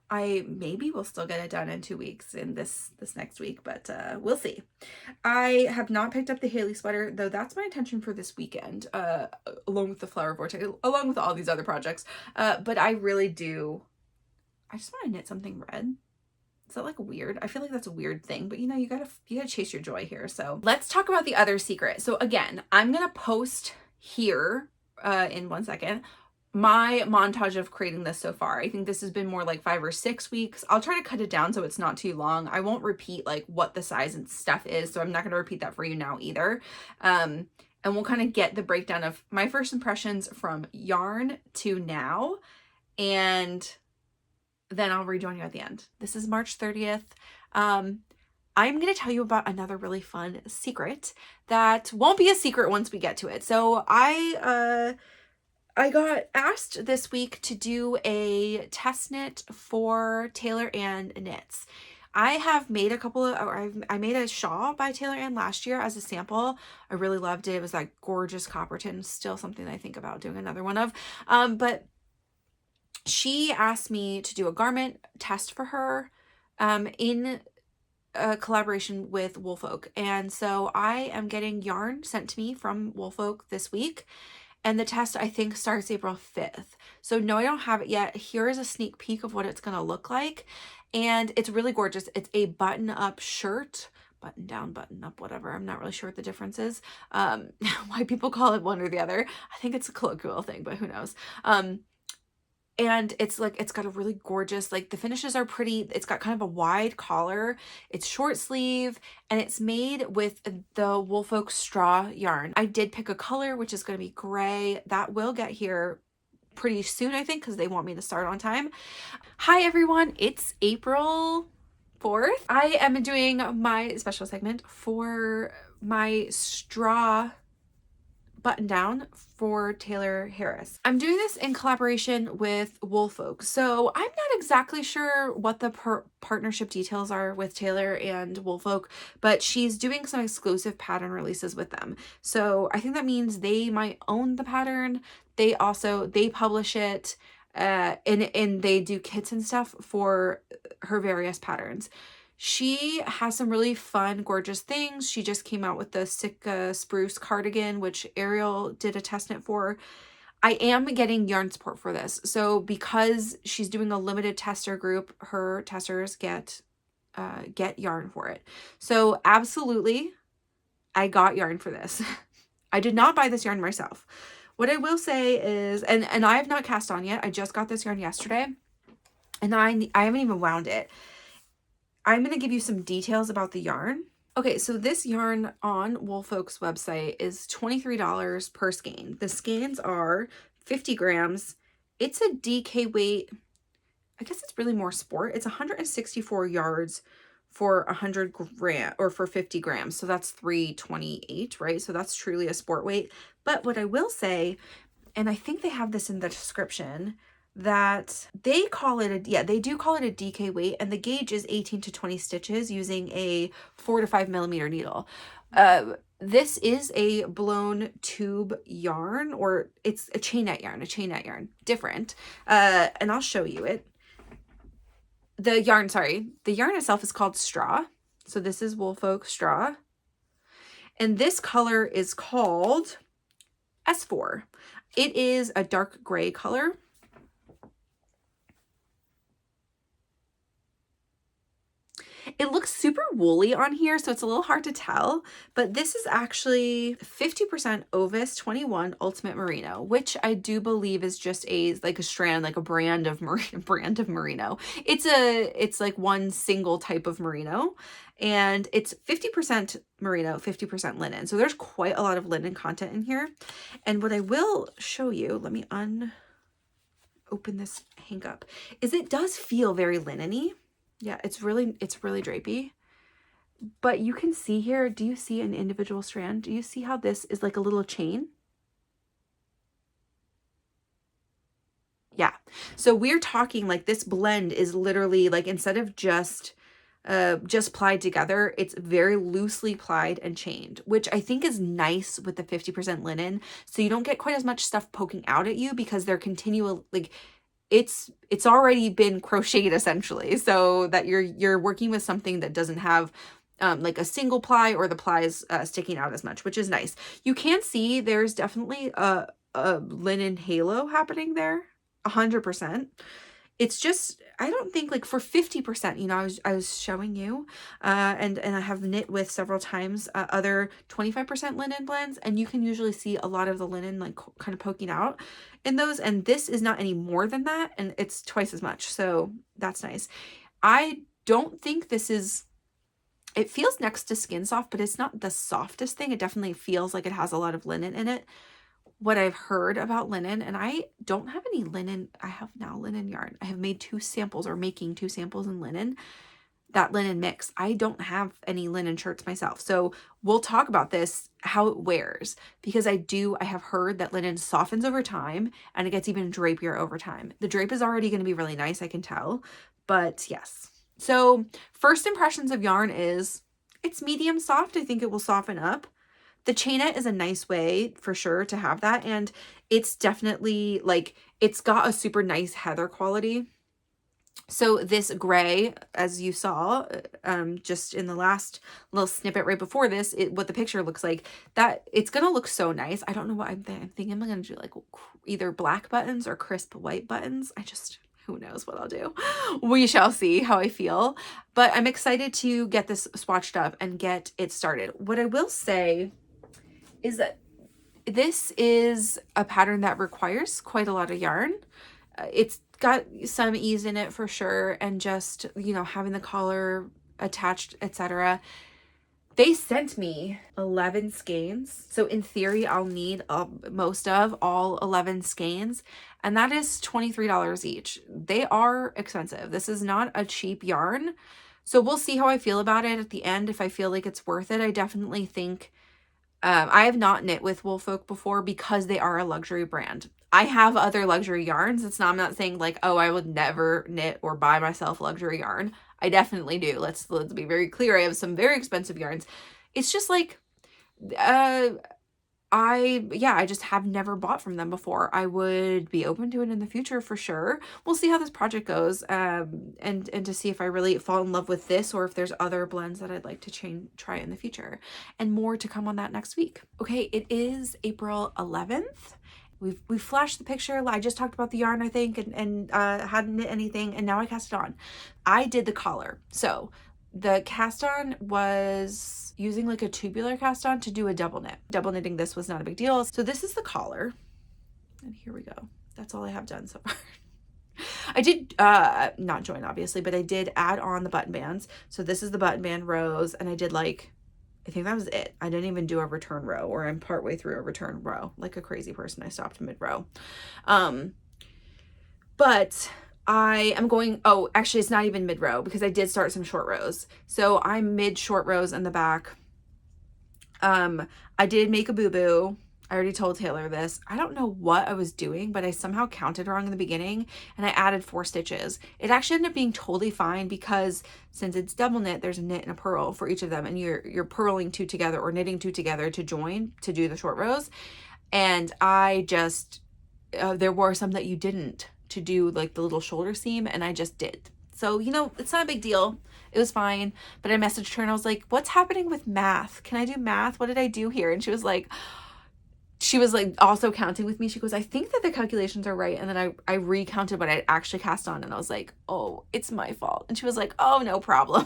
I maybe will still get it done in 2 weeks in this next week, but we'll see. I have not picked up the Haley sweater, though that's my intention for this weekend, along with the Flower Vortex, along with all these other projects. But I really do, I just want to knit something red. Is that like weird? I feel like that's a weird thing, but you know, you gotta chase your joy here. So let's talk about the other secret. So again, I'm gonna post here in 1 second my montage of creating this so far. I think this has been more like 5 or 6 weeks. I'll try to cut it down so it's not too long. I won't repeat like what the size and stuff is, so I'm not going to repeat that for you now either. And we'll kind of get the breakdown of my first impressions from yarn to now, and then I'll rejoin you at the end. This is March 30th. I'm going to tell you about another really fun secret that won't be a secret once we get to it. So I got asked this week to do a test knit for Taylor Ann Knits. I have made a couple of, I made a shawl by Taylor Ann last year as a sample. I really loved it. It was like gorgeous copperton, still something that I think about doing another one of. But she asked me to do a garment test for her in a collaboration with Woolfolk. And so I am getting yarn sent to me from Woolfolk this week. And the test, I think, starts April 5th. So no, I don't have it yet. Here is a sneak peek of what it's going to look like. And it's really gorgeous. It's a button-up shirt, button down, button up, whatever. I'm not really sure what the difference is. Why people call it one or the other. I think it's a colloquial thing, but who knows? And it's like, it's got a really gorgeous, like the finishes are pretty. It's got kind of a wide collar. It's short sleeve and it's made with the Woolfolk straw yarn. I did pick a color, which is going to be gray. That will get here pretty soon, I think, because they want me to start on time. Hi everyone, it's April 4th. I am doing my special segment for my straw button down for Taylor Harris. I'm doing this in collaboration with Woolfolk. So I'm not exactly sure what the partnership details are with Taylor and Woolfolk, but she's doing some exclusive pattern releases with them. So I think that means they might own the pattern. They publish it, and they do kits and stuff for her various patterns. She has some really fun, gorgeous things. She just came out with the Sitka Spruce cardigan, which Ariel did a test knit for. I am getting yarn support for this. So because she's doing a limited tester group, her testers get yarn for it. So absolutely, I got yarn for this. I did not buy this yarn myself. What I will say is, and I have not cast on yet. I just got this yarn yesterday, and I haven't even wound it. I'm going to give you some details about the yarn. Okay, so this yarn on Woolfolk's website is $23 per skein. The skeins are 50 grams. It's a DK weight. I guess it's really more sport. It's 164 yards for 100 gram or for 50 grams. So that's 328, right? So that's truly a sport weight. But what I will say, and I think they have this in the description, that they call it they do call it a DK weight, and the gauge is 18 to 20 stitches using a 4 to 5 millimeter needle. This is a blown tube yarn, or it's a chain net yarn, different. And I'll show you it. The yarn itself is called Straw. So this is Woolfolk Straw. And this color is called S4. It is a dark gray color. It looks super woolly on here, so it's a little hard to tell, but this is actually 50% Ovis 21 Ultimate Merino, which I do believe is just a strand, like a brand of merino. It's like one single type of merino, and it's 50% merino, 50% linen. So there's quite a lot of linen content in here. And what I will show you, let me open this hang up, is it does feel very linen-y. Yeah, it's really drapey. But you can see here, do you see an individual strand? Do you see how this is like a little chain? Yeah. So we're talking like this blend is literally like, instead of just plied together, it's very loosely plied and chained, which I think is nice with the 50% linen. So you don't get quite as much stuff poking out at you because they're continual, like, it's already been crocheted essentially, so that you're working with something that doesn't have like a single ply or the plies sticking out as much, which is nice. You can see there's definitely a linen halo happening there, 100%. It's just, I don't think, like, for 50%, you know, I was showing you, and I have knit with several times other 25% linen blends, and you can usually see a lot of the linen like kind of poking out in those, and this is not any more than that, and it's twice as much, so that's nice. I don't think this is, it feels next to Skin Soft, but it's not the softest thing. It definitely feels like it has a lot of linen in it. What I've heard about linen, and I don't have any linen, I have now linen yarn. I have made 2 samples, or making 2 samples in linen, that linen mix. I don't have any linen shirts myself. So we'll talk about this, how it wears, because I have heard that linen softens over time and it gets even drapier over time. The drape is already going to be really nice, I can tell, but yes. So first impressions of yarn is it's medium soft. I think it will soften up. The chainette is a nice way for sure to have that. And it's definitely like, it's got a super nice heather quality. So this gray, as you saw, just in the last little snippet right before this, what the picture looks like, that it's going to look so nice. I don't know what I'm thinking. I'm going to do like either black buttons or crisp white buttons. who knows what I'll do. We shall see how I feel. But I'm excited to get this swatched up and get it started. What I will say is that this is a pattern that requires quite a lot of yarn. It's got some ease in it for sure, and just, you know, having the collar attached, etc. They sent me 11 skeins, so in theory I'll need most of all 11 skeins, and that is $23 each. They are expensive. This is not a cheap yarn, so we'll see how I feel about it at the end. If I feel like it's worth it, I definitely think I have not knit with Woolfolk before because they are a luxury brand. I have other luxury yarns. I'm not saying like, oh, I would never knit or buy myself luxury yarn. I definitely do. Let's be very clear. I have some very expensive yarns. It's just like, I just have never bought from them before. I would be open to it in the future for sure. We'll see how this project goes, and to see if I really fall in love with this or if there's other blends that I'd like to try in the future. And more to come on that next week. Okay, it is April 11th. We flashed the picture. I just talked about the yarn, I think, and hadn't knit anything, and now I cast it on. I did the collar. So the cast on was using like a tubular cast on to do a double knit. Double knitting this was not a big deal. So this is the collar, and here we go. That's all I have done so far. I did not join obviously, but I did add on the button bands. So this is the button band rows, and I did like, I think that was it. I didn't even do a return row, or I'm partway through a return row like a crazy person. I stopped mid row. But I am going, oh, actually it's not even mid row because I did start some short rows. So I'm mid short rows in the back. I did make a boo-boo. I already told Taylor this. I don't know what I was doing, but I somehow counted wrong in the beginning and I added 4 stitches. It actually ended up being totally fine because since it's double knit, there's a knit and a purl for each of them, and you're purling 2 together or knitting 2 together to join to do the short rows. And I just, there were some that you didn't, to do like the little shoulder seam, and I just did. So, you know, it's not a big deal. It was fine. But I messaged her and I was like, what's happening with math? Can I do math? What did I do here? And she was like also counting with me. She goes, I think that the calculations are right. And then I recounted what I actually cast on, and I was like, oh, it's my fault. And she was like, oh, no problem.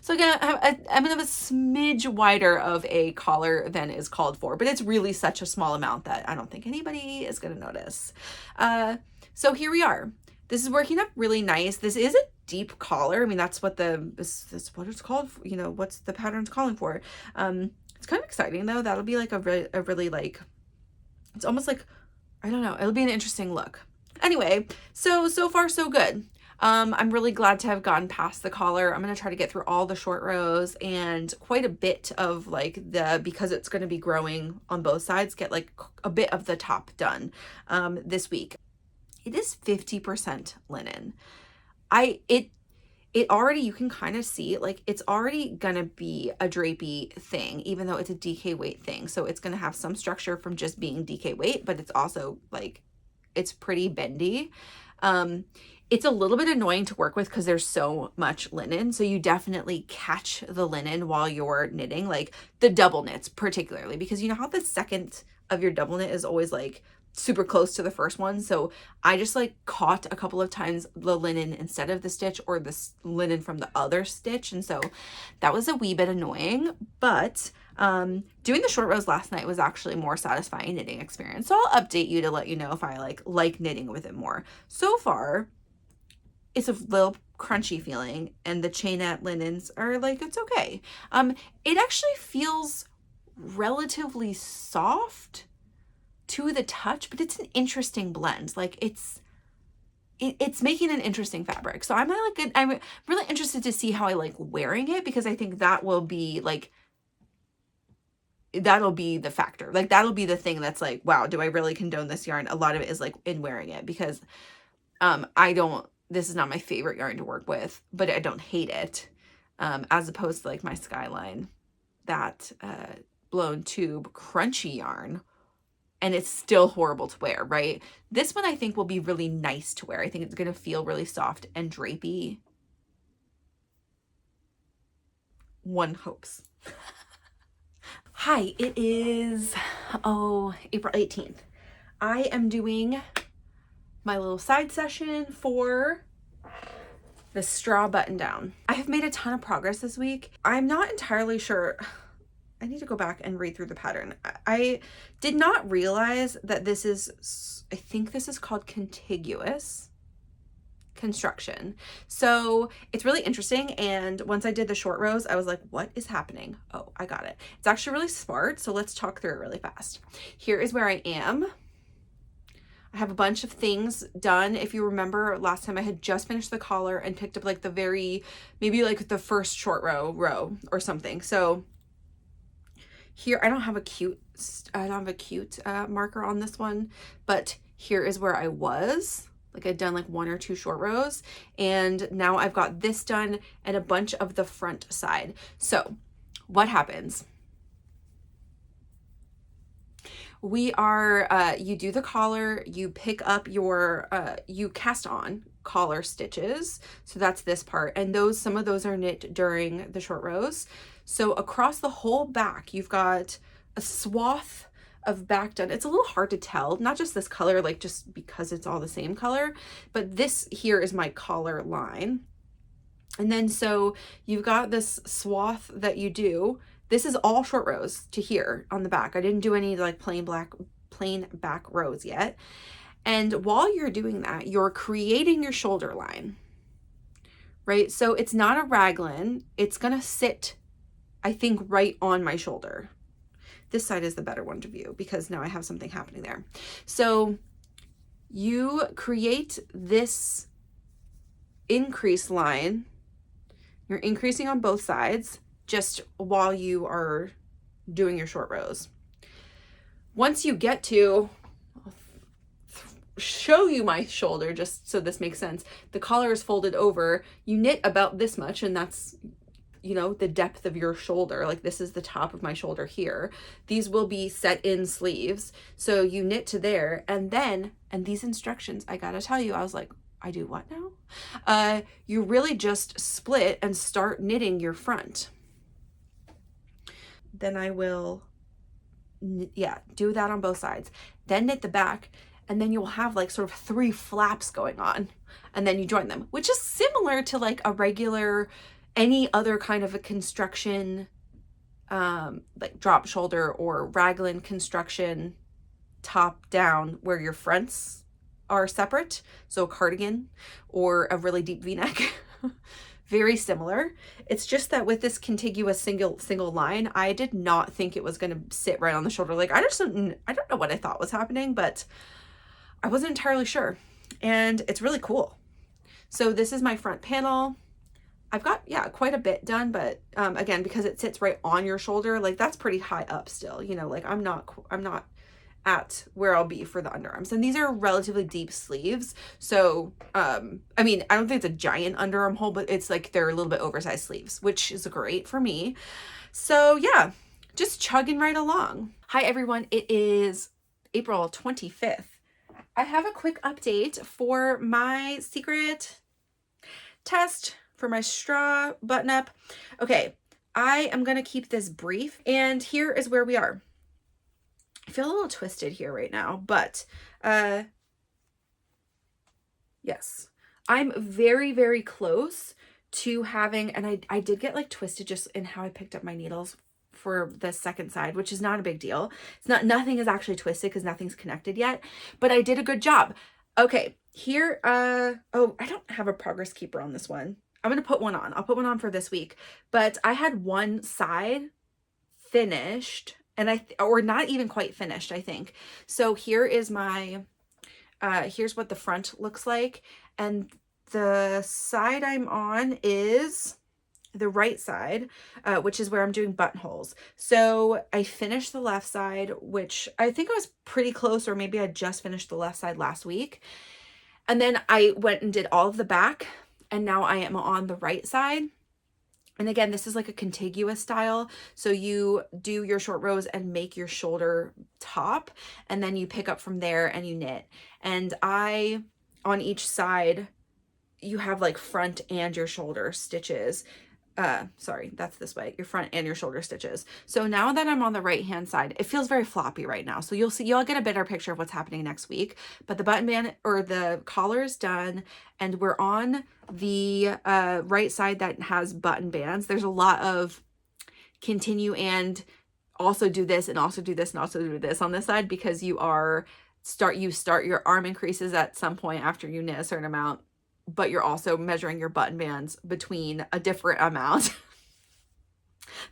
So again, I'm gonna have a smidge wider of a collar than is called for, but it's really such a small amount that I don't think anybody is gonna notice. So here we are. This is working up really nice. This is a deep collar. I mean, that's what that's what it's called. You know, what's the pattern's calling for. It's kind of exciting though. That'll be like a really like, it's almost like, I don't know. It'll be an interesting look. Anyway, so far so good. I'm really glad to have gotten past the collar. I'm going to try to get through all the short rows and quite a bit of like because it's going to be growing on both sides, get like a bit of the top done this week. It is 50% linen. It already, you can kind of see like it's already gonna be a drapey thing, even though it's a DK weight thing. So it's gonna have some structure from just being DK weight, but it's also like, it's pretty bendy. It's a little bit annoying to work with because there's so much linen. So you definitely catch the linen while you're knitting, like the double knits particularly, because you know how the second of your double knit is always like super close to the first one. So I just like caught a couple of times the linen instead of the stitch, or the linen from the other stitch. And so that was a wee bit annoying, but doing the short rows last night was actually a more satisfying knitting experience. So I'll update you to let you know if I like knitting with it more. So far, it's a little crunchy feeling, and the chainette linens are like, it's okay. It actually feels relatively soft to the touch, but it's an interesting blend. Like it's making an interesting fabric. So I'm really interested to see how I like wearing it, because I think that will be like, that'll be the factor. Like that'll be the thing that's like, wow, do I really condone this yarn? A lot of it is like in wearing it, because this is not my favorite yarn to work with, but I don't hate it. As opposed to like my Skyline, that blown tube crunchy yarn, and it's still horrible to wear, right? This one I think will be really nice to wear. I think it's going to feel really soft and drapey. One hopes. Hi, it is, April 18th. I am doing my little side session for the straw button down. I have made a ton of progress this week. I'm not entirely sure. I need to go back and read through the pattern. I did not realize that this is, I think this is called contiguous construction. So it's really interesting. And once I did the short rows, I was like, what is happening? Oh, I got it. It's actually really smart. So let's talk through it really fast. Here is where I am. I have a bunch of things done. If you remember last time I had just finished the collar and picked up like the maybe like the first short row or something. So here, I don't have a cute marker on this one, but here is where I was. Like I'd done like 1 or 2 short rows, and now I've got this done and a bunch of the front side. So what happens? We are, you do the collar, you pick up your, you cast on collar stitches. So that's this part. And some of those are knit during the short rows. So across the whole back, you've got a swath of back done. It's a little hard to tell, not just this color, like just because it's all the same color, but this here is my collar line. And then so you've got this swath that you do. This is all short rows to here on the back. I didn't do any like plain back rows yet. And while you're doing that, you're creating your shoulder line, right? So it's not a raglan. It's gonna sit, I think, right on my shoulder. This side is the better one to view because now I have something happening there. So you create this increase line. You're increasing on both sides just while you are doing your short rows. Once you get to, I'll show you my shoulder just so this makes sense. The collar is folded over. You knit about this much, and that's, you know, the depth of your shoulder. Like this is the top of my shoulder here. These will be set in sleeves. So you knit to there, and then, and these instructions, I gotta tell you, I was like, I do what now? You really just split and start knitting your front. Then I will, yeah, do that on both sides. Then knit the back, and then you'll have like sort of 3 flaps going on, and then you join them, which is similar to like a regular, any other kind of a construction, like drop shoulder or raglan construction, top down, where your fronts are separate. So a cardigan or a really deep v-neck. Very similar. It's just that with this contiguous single line, I did not think it was going to sit right on the shoulder. Like I don't know what I thought was happening, but I wasn't entirely sure. And it's really cool. So this is my front panel. I've got, yeah, quite a bit done, but again, because it sits right on your shoulder, like that's pretty high up still, you know, like I'm not at where I'll be for the underarms. And these are relatively deep sleeves. So, I mean, I don't think it's a giant underarm hole, but it's like they're a little bit oversized sleeves, which is great for me. So yeah, just chugging right along. Hi everyone, it is April 25th. I have a quick update for my secret test for my straw button up. Okay, I am gonna keep this brief, and here is where we are. I feel a little twisted here right now, but yes, I'm very, very close to having, and I did get like twisted just in how I picked up my needles for the second side, which is not a big deal. It's not, nothing is actually twisted because nothing's connected yet, but I did a good job. Okay, here, oh, I don't have a progress keeper on this one. I'm going to put one on. I'll put one on for this week, but I had one side finished, and or not even quite finished, I think. So here is my, here's what the front looks like. And the side I'm on is the right side, which is where I'm doing buttonholes. So I finished the left side, which I think I was pretty close, or maybe I just finished the left side last week. And then I went and did all of the back, and now I am on the right side. And again, this is like a contiguous style. So you do your short rows and make your shoulder top, and then you pick up from there and you knit. And on each side, you have like front and your shoulder stitches. sorry, that's this way, your front and your shoulder stitches. So now that I'm on the right hand side, it feels very floppy right now. So you'll get a better picture of what's happening next week, but the button band or the collar is done and we're on the right side that has button bands. There's a lot of continue and also do this and also do this and also do this on this side because you start your arm increases at some point after you knit a certain amount, but you're also measuring your button bands between a different amount.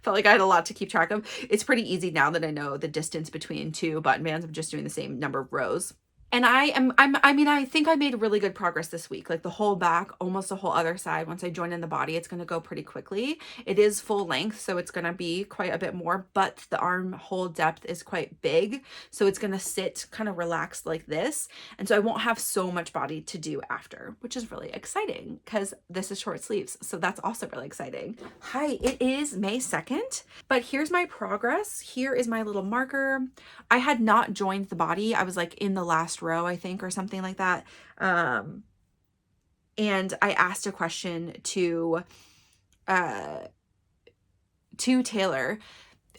Felt like I had a lot to keep track of. It's pretty easy now that I know the distance between two button bands of just doing the same number of rows. And I think I made really good progress this week. Like the whole back, almost the whole other side. Once I join in the body, it's going to go pretty quickly. It is full length, so it's going to be quite a bit more, but the armhole depth is quite big. So it's going to sit kind of relaxed like this. And so I won't have so much body to do after, which is really exciting because this is short sleeves. So that's also really exciting. Hi, it is May 2nd, but here's my progress. Here is my little marker. I had not joined the body. I was like in the last row, I think, or something like that. And I asked a question to Taylor.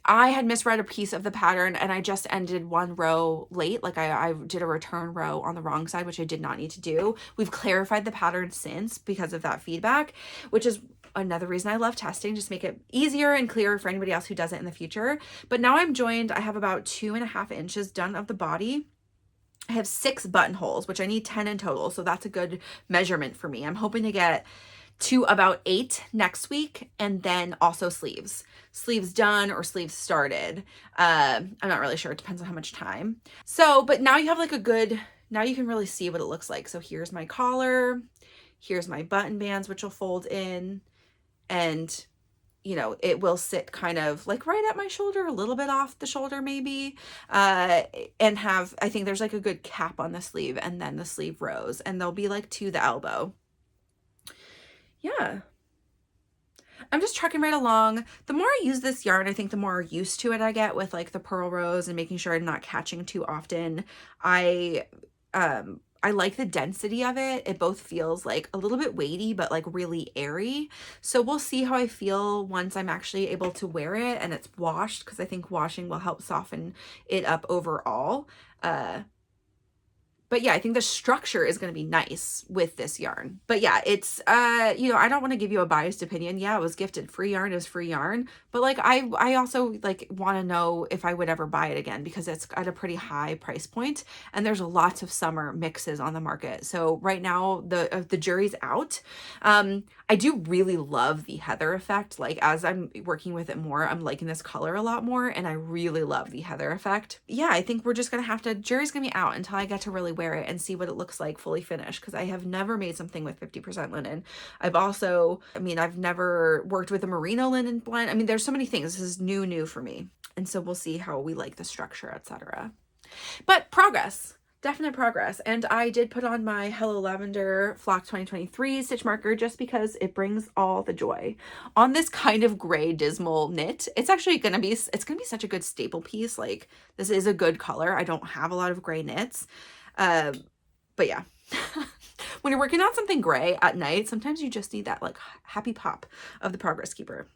I had misread a piece of the pattern and I just ended one row late. Like I did a return row on the wrong side, which I did not need to do. We've clarified the pattern since because of that feedback, which is another reason I love testing, just make it easier and clearer for anybody else who does it in the future. But now I'm joined, I have about 2.5 inches done of the body. I have 6 buttonholes, which I need 10 in total. So that's a good measurement for me. I'm hoping to get to about 8 next week, and then also sleeves done or sleeves started. I'm not really sure. It depends on how much time. So, but now you have like now you can really see what it looks like. So here's my collar, here's my button bands, which will fold in, and you know, it will sit kind of like right at my shoulder, a little bit off the shoulder maybe, and have, I think there's like a good cap on the sleeve and then the sleeve rows, and they'll be like to the elbow. Yeah. I'm just trucking right along. The more I use this yarn, I think the more used to it I get with like the purl rows and making sure I'm not catching too often. I like the density of it. It both feels like a little bit weighty, but like really airy. So we'll see how I feel once I'm actually able to wear it and it's washed, because I think washing will help soften it up overall. But yeah, I think the structure is going to be nice with this yarn. But yeah, it's, you know, I don't want to give you a biased opinion. Yeah, it was gifted free yarn. It was free yarn. But like, I also like want to know if I would ever buy it again, because it's at a pretty high price point and there's lots of summer mixes on the market. So right now the jury's out. I do really love the heather effect. Like as I'm working with it more, I'm liking this color a lot more, and I really love the heather effect. Yeah, I think we're just going to have to, jury's going to be out until I get to really wear it and see what it looks like fully finished, because I have never made something with 50% linen. I've also, I mean, I've never worked with a merino linen blend. I mean, there's so many things. This is new for me. And so we'll see how we like the structure, etc. But progress. Definite progress. And I did put on my Hello Lavender Flock 2023 stitch marker just because it brings all the joy on this kind of gray dismal knit. It's actually gonna be such a good staple piece. Like this is a good color. I don't have a lot of gray knits, but yeah. When you're working on something gray at night, sometimes you just need that like happy pop of the progress keeper.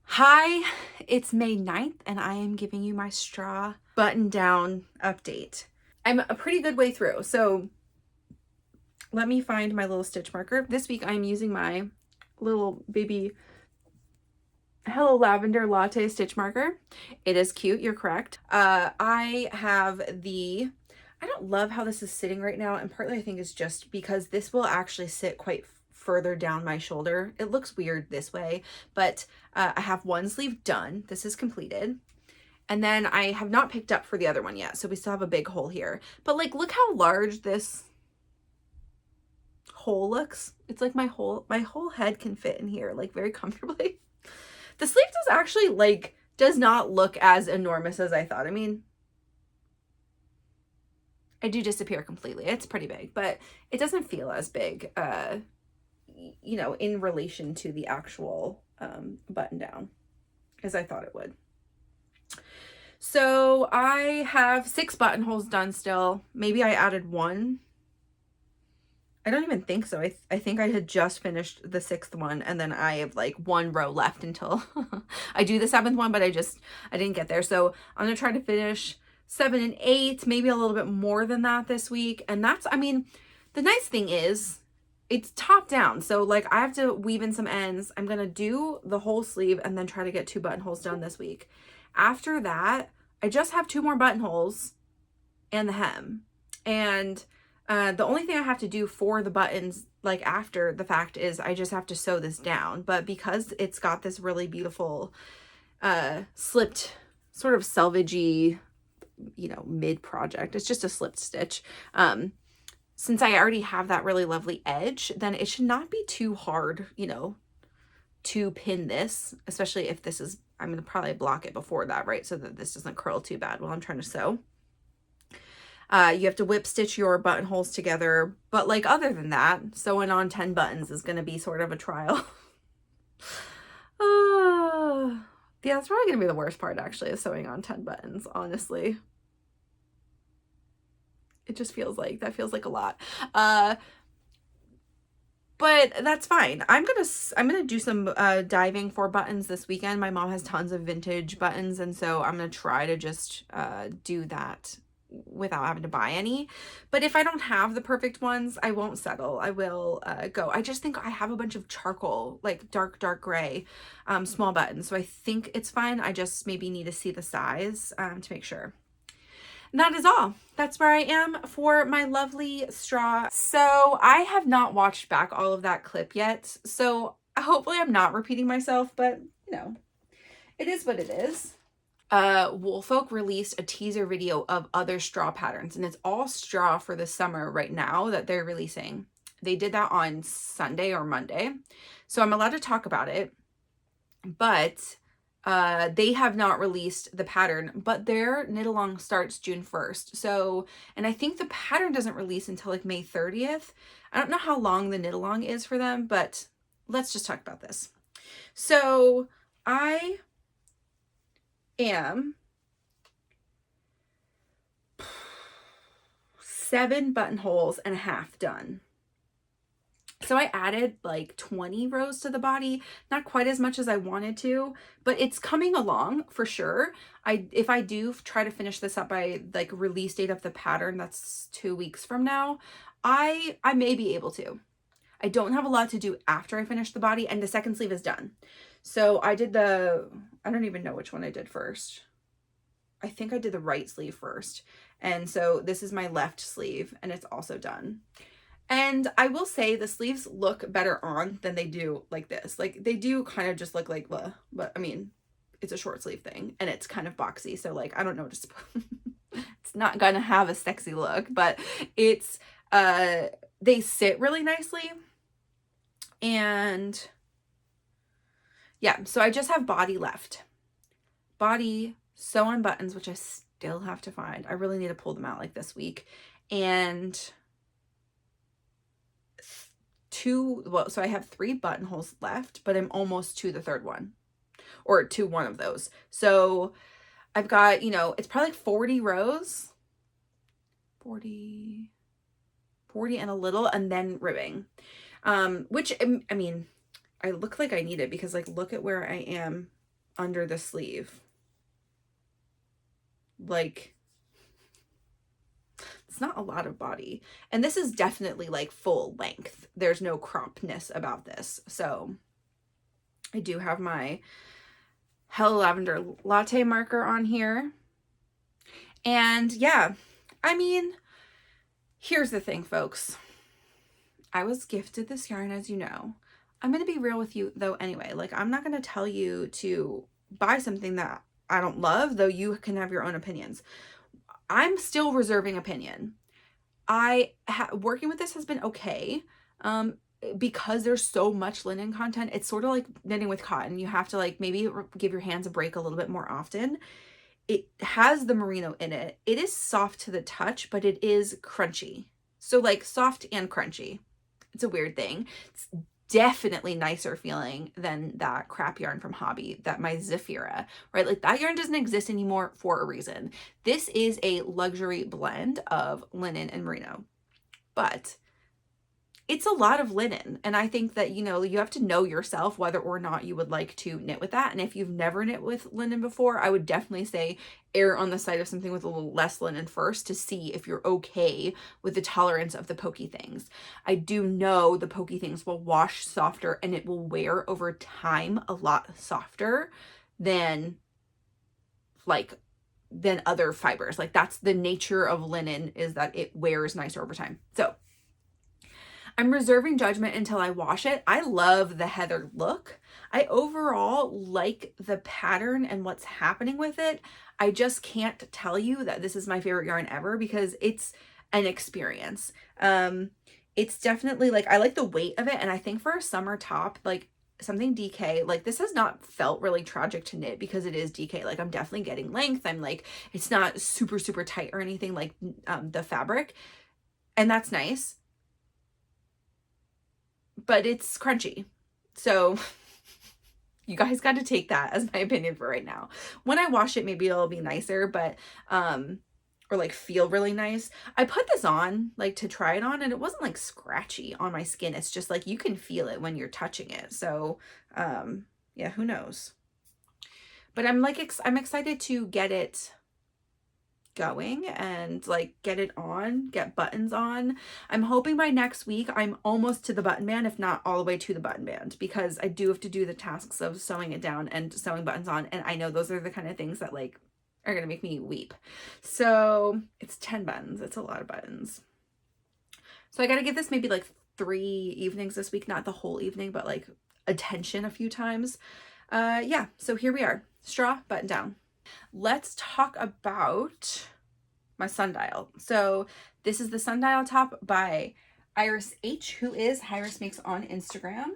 Hi, it's May 9th and I am giving you my straw button down update. I'm a pretty good way through. So let me find my little stitch marker. This week I'm using my little baby Hello Lavender Latte stitch marker. It is cute, you're correct. I have I don't love how this is sitting right now, and partly I think it's just because this will actually sit quite further down my shoulder. It looks weird this way, but I have one sleeve done. This is completed. And then I have not picked up for the other one yet. So we still have a big hole here. But like, look how large this hole looks. It's like my whole head can fit in here, like very comfortably. The sleeve does actually like, does not look as enormous as I thought. I mean, I do disappear completely. It's pretty big, but it doesn't feel as big, you know, in relation to the actual button down as I thought it would. So I have 6 buttonholes done still. Maybe I added one. I don't even think so. I think I had just finished the 6th one, and then I have like 1 row left until I do the 7th one, but I didn't get there. So I'm gonna try to finish 7 and 8, maybe a little bit more than that this week. And that's, I mean, the nice thing is it's top down. So like I have to weave in some ends. I'm gonna do the whole sleeve and then try to get 2 buttonholes done this week. After that, I just have 2 more buttonholes and the hem. And the only thing I have to do for the buttons, like after the fact, is I just have to sew this down. But because it's got this really beautiful slipped, sort of selvagey, you know, mid project, it's just a slipped stitch. Since I already have that really lovely edge, then it should not be too hard, you know, to pin this, especially if this is, I'm going to probably block it before that, right? So that this doesn't curl too bad while I'm trying to sew. You have to whip stitch your buttonholes together, but like other than that, sewing on 10 buttons is going to be sort of a trial. Yeah, that's probably going to be the worst part actually, is sewing on 10 buttons, honestly. It just feels like, that feels like a lot. But that's fine. I'm gonna do some diving for buttons this weekend. My mom has tons of vintage buttons, and so I'm gonna try to just do that without having to buy any. But if I don't have the perfect ones, I won't settle. I will go. I just think I have a bunch of charcoal, like dark gray, small buttons. So I think it's fine. I just maybe need to see the size to make sure. And that is all. That's where I am for my lovely straw. So I have not watched back all of that clip yet. So hopefully I'm not repeating myself, but you know, it is what it is. Woolfolk released a teaser video of other straw patterns, and it's all straw for the summer right now that they're releasing. They did that on Sunday or Monday, so I'm allowed to talk about it, but they have not released the pattern, but their knit along starts June 1st. So, and I think the pattern doesn't release until like May 30th. I don't know how long the knit along is for them, but let's just talk about this. So I am 7 buttonholes and a half done. So I added like 20 rows to the body, not quite as much as I wanted to, but it's coming along for sure. If I do try to finish this up by like release date of the pattern, that's 2 weeks from now, I may be able to. I don't have a lot to do after I finish the body, and the second sleeve is done. So I did I don't even know which one I did first. I think I did the right sleeve first. And so this is my left sleeve, and it's also done. And I will say the sleeves look better on than they do like this. Like they do kind of just look like, but I mean, it's a short sleeve thing and it's kind of boxy. So like, I don't know, just, it's not gonna have a sexy look, but it's, they sit really nicely. And yeah, so I just have body left. Body, sew on buttons, which I still have to find. I really need to pull them out like this week. And so I have 3 buttonholes left, but I'm almost to the 3rd one, or to one of those. So I've got, you know, it's probably like 40 rows, 40 and a little, and then ribbing, which, I mean, I look like I need it because like, look at where I am under the sleeve. Like, it's not a lot of body, and this is definitely like full length. There's no cropness about this. So I do have my Hello Lavender Latte marker on here. And yeah, I mean, here's the thing, folks. I was gifted this yarn, as you know. I'm going to be real with you though anyway. Like, I'm not going to tell you to buy something that I don't love, though you can have your own opinions. I'm still reserving opinion. Working with this has been okay. Because there's so much linen content, it's sort of like knitting with cotton. You have to like maybe give your hands a break a little bit more often. It has the merino in it. It is soft to the touch, but it is crunchy. So like soft and crunchy. It's a weird thing. It's definitely nicer feeling than that crap yarn from Hobby, that my Zephyra, right? Like that yarn doesn't exist anymore for a reason. This is a luxury blend of linen and merino, but it's a lot of linen. And I think that, you know, you have to know yourself whether or not you would like to knit with that. And if you've never knit with linen before, I would definitely say err on the side of something with a little less linen first to see if you're okay with the tolerance of the pokey things. I do know the pokey things will wash softer and it will wear over time a lot softer than other fibers. Like that's the nature of linen, is that it wears nicer over time. So I'm reserving judgment until I wash it. I love the heather look. I overall like the pattern and what's happening with it. I just can't tell you that this is my favorite yarn ever because it's an experience. It's definitely like, I like the weight of it. And I think for a summer top, like something DK, like this has not felt really tragic to knit because it is DK. Like I'm definitely getting length. I'm like, it's not super, super tight or anything like the fabric. And that's nice. But it's crunchy. So you guys got to take that as my opinion for right now. When I wash it, maybe it'll be nicer, but, or like feel really nice. I put this on like to try it on and it wasn't like scratchy on my skin. It's just like, you can feel it when you're touching it. So, yeah, who knows? But I'm like, I'm excited to get it going and like get it on, get buttons on. I'm hoping by next week I'm almost to the button band, if not all the way to the button band, because I do have to do the tasks of sewing it down and sewing buttons on, and I know those are the kind of things that like are gonna make me weep. So it's 10 buttons. It's a lot of buttons. So I gotta give this maybe like 3 evenings this week, not the whole evening, but like attention a few times. Yeah, so here we are. Straw button down. Let's talk about my Sundial. So this is the Sundial top by Iris H, who is Iris Makes on Instagram.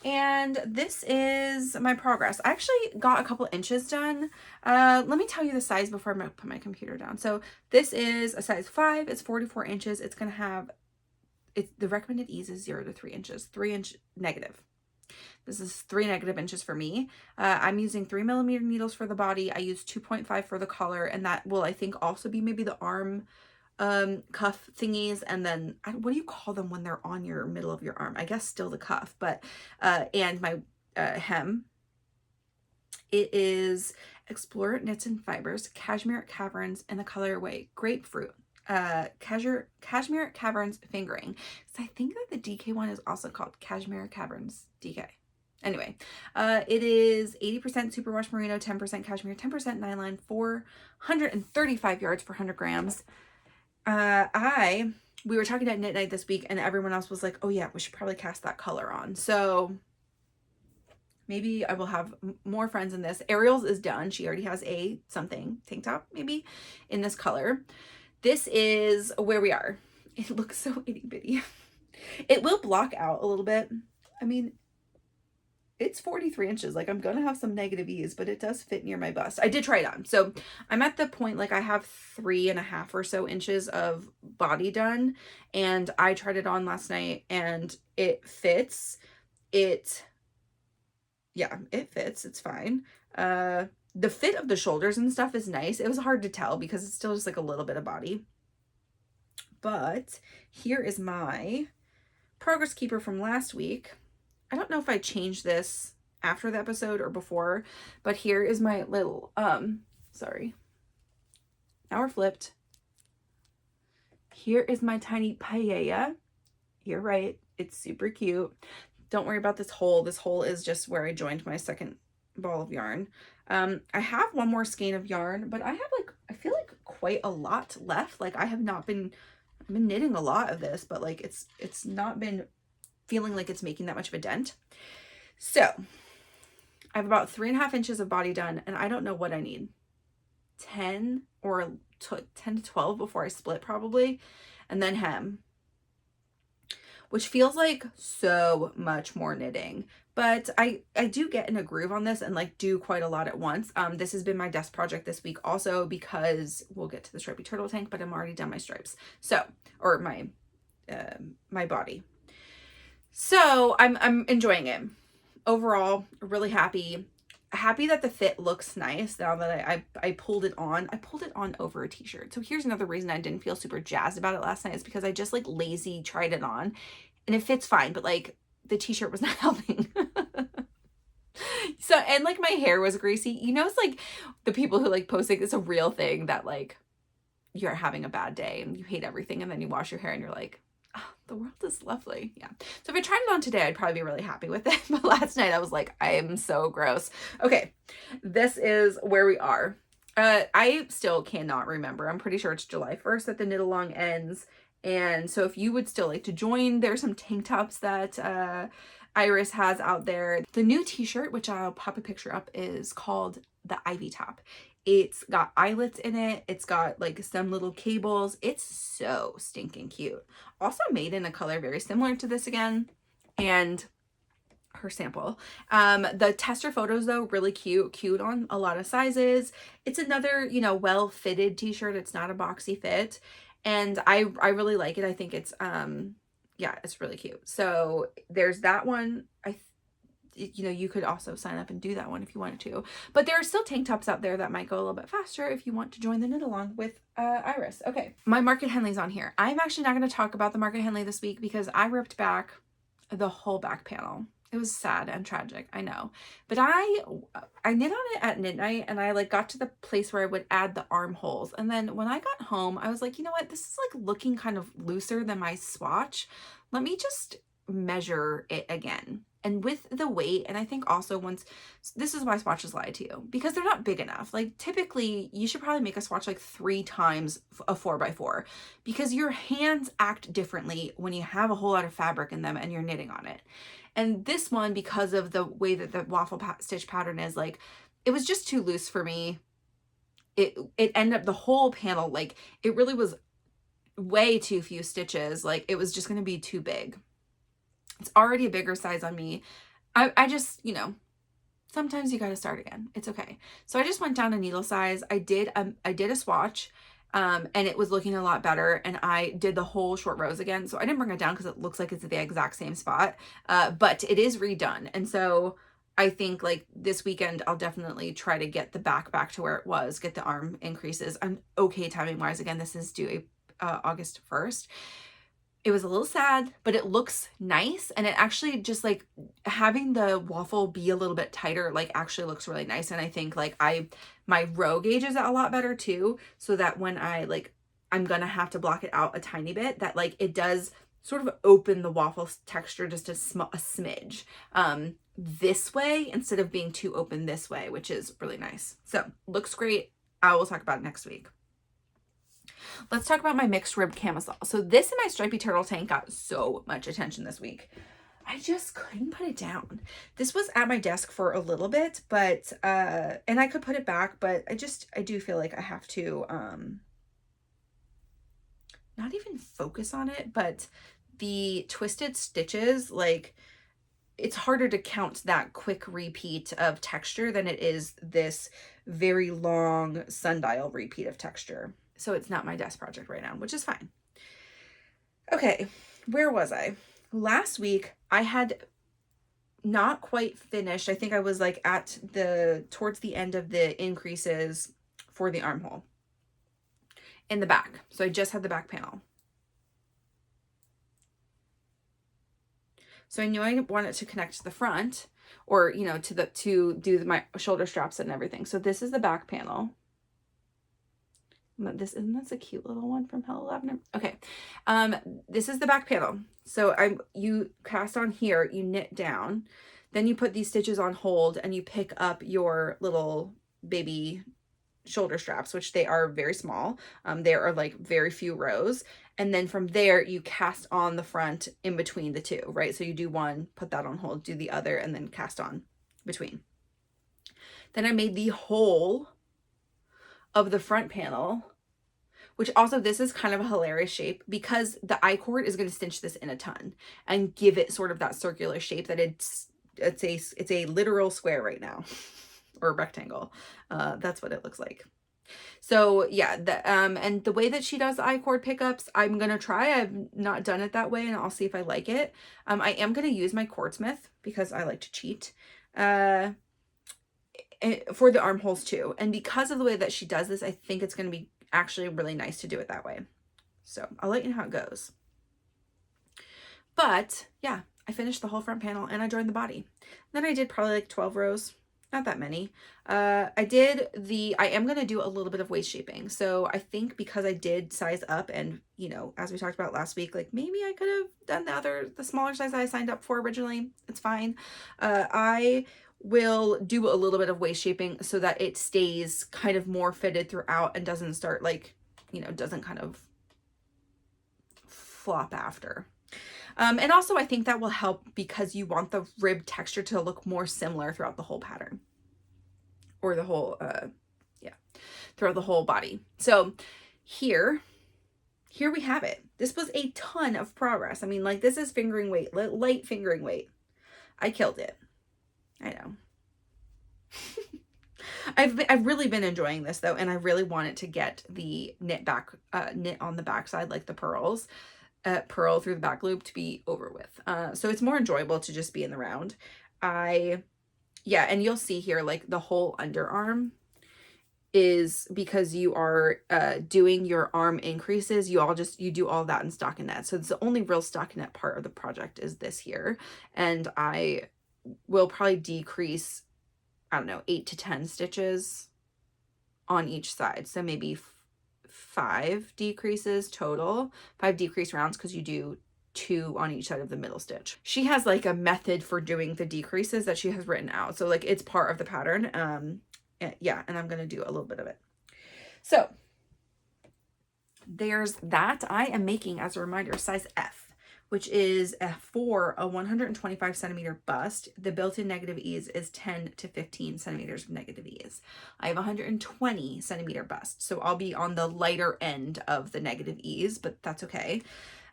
And this is my progress. I actually got a couple inches done. Let me tell you the size before I put my computer down. So this is a size 5. It's 44 inches. It's going to have, the recommended ease is 0 to 3 inches, 3 inch negative. This is 3 negative inches for me. I'm using 3mm needles for the body. I use 2.5 for the collar, and that will, I think, also be maybe the arm cuff thingies. And then, what do you call them when they're on your middle of your arm? I guess still the cuff, but, and my hem. It is Explore Knits and Fibers, Cashmere Caverns, in the colorway Grapefruit. Cashmere Caverns Fingering. So I think that the DK one is also called Cashmere Caverns DK. Anyway, it is 80% superwash merino, 10% cashmere, 10% nylon, 435 yards for 100 grams. We were talking at Knit Night this week and everyone else was like, oh yeah, we should probably cast that color on. So maybe I will have more friends in this. Ariel's is done. She already has a something tank top maybe in this color. This is where we are. It looks so itty bitty. It will block out a little bit. I mean, it's 43 inches. Like I'm going to have some negative ease, but it does fit near my bust. I did try it on. So I'm at the point, like I have 3.5 or so inches of body done, and I tried it on last night and it fits. Yeah, it fits. It's fine. The fit of the shoulders and stuff is nice. It was hard to tell because it's still just like a little bit of body. But here is my progress keeper from last week. I don't know if I changed this after the episode or before, but here is my little, sorry. Now we're flipped. Here is my tiny paella. You're right. It's super cute. Don't worry about this hole. This hole is just where I joined my second ball of yarn. I have one more skein of yarn, but I have like, I feel like quite a lot left. Like I've been knitting a lot of this, but like it's not been feeling like it's making that much of a dent. So I have about 3.5 inches of body done, and I don't know what I need. 10 or 10 to 12 before I split probably, and then hem, which feels like so much more knitting. But I do get in a groove on this and like do quite a lot at once. This has been my desk project this week also because we'll get to the stripy turtle tank, but I'm already done my stripes. So, or my body. So I'm enjoying it. Overall, really happy. Happy that the fit looks nice now that I pulled it on. I pulled it on over a t-shirt. So here's another reason I didn't feel super jazzed about it last night is because I just like lazy tried it on and it fits fine, but like the t-shirt was not helping. So, and like my hair was greasy. You know, it's like the people who like post like it's a real thing that like you're having a bad day and you hate everything, and then you wash your hair and you're like, oh, the world is lovely. Yeah. So if I tried it on today, I'd probably be really happy with it. But last night I was like, I am so gross. Okay. This is where we are. I still cannot remember. I'm pretty sure it's July 1st that the knit along ends. And so if you would still like to join, there's some tank tops that Iris has out there. The new t-shirt, which I'll pop a picture up, is called the Ivy Top. It's got eyelets in it. It's got like some little cables. It's so stinking cute. Also made in a color very similar to this again. And her sample. The tester photos though, really cute on a lot of sizes. It's another, you know, well-fitted t-shirt. It's not a boxy fit. And I really like it. I think it's, yeah, it's really cute. So there's that one. You know, you could also sign up and do that one if you wanted to. But there are still tank tops out there that might go a little bit faster if you want to join the knit along with Iris. Okay, my Market Henley's on here. I'm actually not going to talk about the Market Henley this week because I ripped back the whole back panel. It was sad and tragic, I know. But I knit on it at midnight, and I like got to the place where I would add the armholes. And then when I got home, I was like, you know what? This is like looking kind of looser than my swatch. Let me just measure it again. And with the weight, and I think also once, this is why swatches lie to you, because they're not big enough. Like typically you should probably make a swatch like 3 times a 4x4 because your hands act differently when you have a whole lot of fabric in them and you're knitting on it. And this one, because of the way that the waffle stitch pattern is, like, it was just too loose for me. It ended up the whole panel, like it really was way too few stitches. Like it was just going to be too big. It's already a bigger size on me. I just, you know, sometimes you got to start again. It's okay. So I just went down a needle size. I did a swatch, and it was looking a lot better. And I did the whole short rows again. So I didn't bring it down because it looks like it's at the exact same spot. But it is redone. And so I think like this weekend, I'll definitely try to get the back to where it was, get the arm increases. I'm okay timing wise. Again, this is due August 1st. It was a little sad, but it looks nice. And it actually just like having the waffle be a little bit tighter, like actually looks really nice. And I think like my row gauge is a lot better too. So that when I'm going to have to block it out a tiny bit, that like it does sort of open the waffle texture just a smidge this way instead of being too open this way, which is really nice. So looks great. I will talk about it next week. Let's talk about my mixed rib camisole. So this and my stripy turtle tank got so much attention this week. I just couldn't put it down. This was at my desk for a little bit, but, and I could put it back, but I do feel like I have to, not even focus on it, but the twisted stitches, like it's harder to count that quick repeat of texture than it is this very long sundial repeat of texture. So it's not my desk project right now, which is fine. Okay, where was I? Last week, I had not quite finished. I think I was like towards the end of the increases for the armhole in the back. So I just had the back panel. So I knew I wanted to connect to the front, or, you know, to do my shoulder straps and everything. So this is the back panel. Isn't this a cute little one from Hello Lavender? Okay. This is the back panel. So you cast on here, you knit down, then you put these stitches on hold and you pick up your little baby shoulder straps, which they are very small. There are like very few rows. And then from there you cast on the front in between the two, right? So you do one, put that on hold, do the other, and then cast on between. Then I made the whole of the front panel, which also, this is kind of a hilarious shape because the I-cord is going to stitch this in a ton and give it sort of that circular shape that it's a literal square right now, or a rectangle. That's what it looks like. So yeah, and the way that she does the I-cord pickups, I'm going to try. I've not done it that way, and I'll see if I like it. I am going to use my Cordsmith because I like to cheat. For the armholes too. And because of the way that she does this, I think it's going to be actually really nice to do it that way. So I'll let you know how it goes. But yeah, I finished the whole front panel and I joined the body. Then I did probably like 12 rows. Not that many. I am going to do a little bit of waist shaping. So I think because I did size up and, you know, as we talked about last week, like maybe I could have done the smaller size I signed up for originally. It's fine. I will do a little bit of waist shaping so that it stays kind of more fitted throughout and doesn't start like, you know, doesn't kind of flop after. And also I think that will help because you want the rib texture to look more similar throughout the whole pattern or the whole, throughout the whole body. So here we have it. This was a ton of progress. I mean, like this is fingering weight, light fingering weight. I killed it. I know. I've really been enjoying this though. And I really wanted to get the knit on the back side, like the pearl through the back loop to be over with. So it's more enjoyable to just be in the round. And you'll see here, like the whole underarm is because you are doing your arm increases. You do all that in stockinette. So it's the only real stockinette part of the project is this here. And I will probably decrease, I don't know, 8 to 10 stitches on each side. So maybe 5 decreases total, 5 decrease rounds, because you do 2 on each side of the middle stitch. She has like a method for doing the decreases that she has written out. So like it's part of the pattern. And I'm going to do a little bit of it. So there's that. I am making, as a reminder, size F, which is for a 125 centimeter bust. The built-in negative ease is 10 to 15 centimeters of negative ease. I have 120 centimeter bust, so I'll be on the lighter end of the negative ease, but that's okay.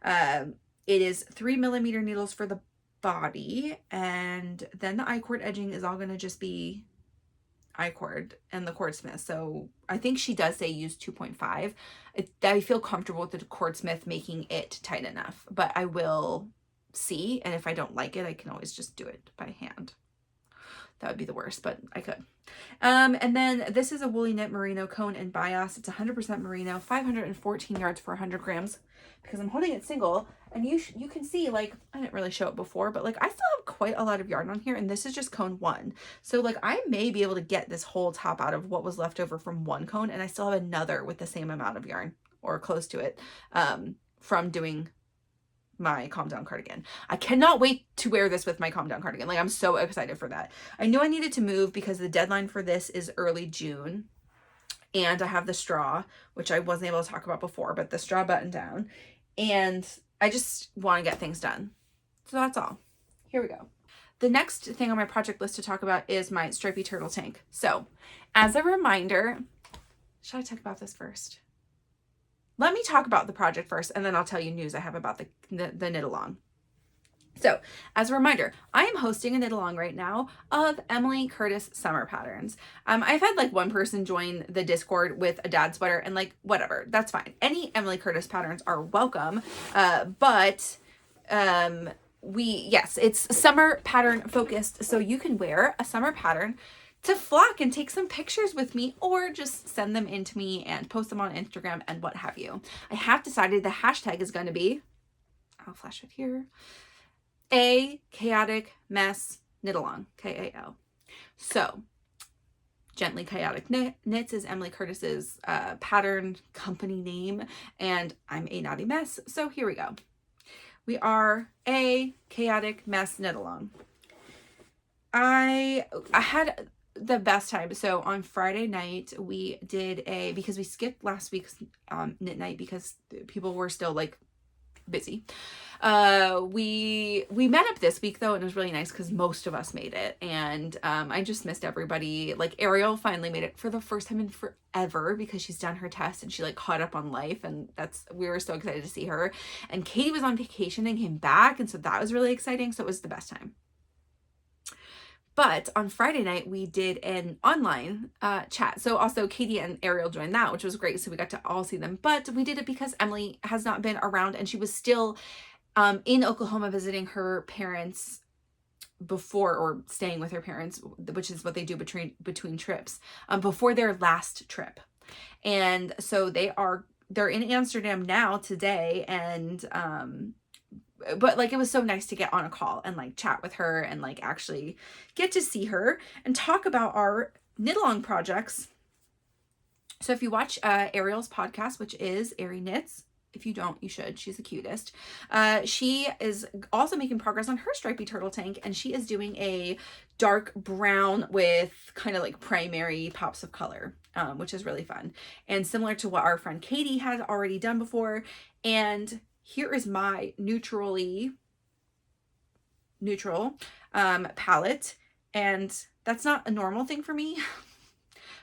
It is 3 millimeter needles for the body, and then the I-cord edging is all going to just be I-cord and the cordsmith. So I think she does say use 2.5. I feel comfortable with the cordsmith making it tight enough, but I will see. And if I don't like it, I can always just do it by hand. That would be the worst, but I could. And then this is a woolly knit merino cone and bias. It's 100% merino, 514 yards for 100 grams because I'm holding it single. And you can see, like, I didn't really show it before, but like I still have quite a lot of yarn on here, and this is just cone 1. So like I may be able to get this whole top out of what was left over from one cone, and I still have another with the same amount of yarn or close to it from doing my Calm Down cardigan. I cannot wait to wear this with my Calm Down cardigan. Like I'm so excited for that. I knew I needed to move because the deadline for this is early June, and I have the straw, which I wasn't able to talk about before, but the straw button down, and I just want to get things done. So that's all. Here we go. The next thing on my project list to talk about is my stripy turtle tank. So as a reminder, should I talk about this first? Let me talk about the project first, and then I'll tell you news I have about the knit along. So as a reminder, I am hosting a knit along right now of Emily Curtis summer patterns. I've had like one person join the Discord with a dad sweater, and like whatever, that's fine. Any Emily Curtis patterns are welcome. But it's summer pattern focused, so you can wear a summer pattern to flock and take some pictures with me, or just send them in to me and post them on Instagram and what have you. I have decided the hashtag is going to be, I'll flash it here, A Chaotic Mess Knit Along, KAL. So Gently Chaotic Knits is Emily Curtis's pattern company name, and I'm a naughty mess. So here we go. We are A Chaotic Mess Knit Along. I had the best time. So on Friday night we did because we skipped last week's knit night because people were still like busy. We met up this week though, and it was really nice because most of us made it, and I just missed everybody. Like Ariel finally made it for the first time in forever because she's done her test and she like caught up on life, and we were so excited to see her. And Katie was on vacation and came back, and so that was really exciting. So it was the best time. But on Friday night, we did an online chat. So also Katie and Ariel joined that, which was great. So we got to all see them. But we did it because Emily has not been around, and she was still in Oklahoma visiting her parents before, or staying with her parents, which is what they do between trips, before their last trip. And so they're in Amsterdam now today, and but like, it was so nice to get on a call and like chat with her and like actually get to see her and talk about our knit along projects. So if you watch Ariel's podcast, which is Airy Knits, if you don't, you should. She's the cutest. She is also making progress on her stripy turtle tank, and she is doing a dark brown with kind of like primary pops of color, which is really fun. And similar to what our friend Katie had already done before. And here is my neutral palette. And that's not a normal thing for me,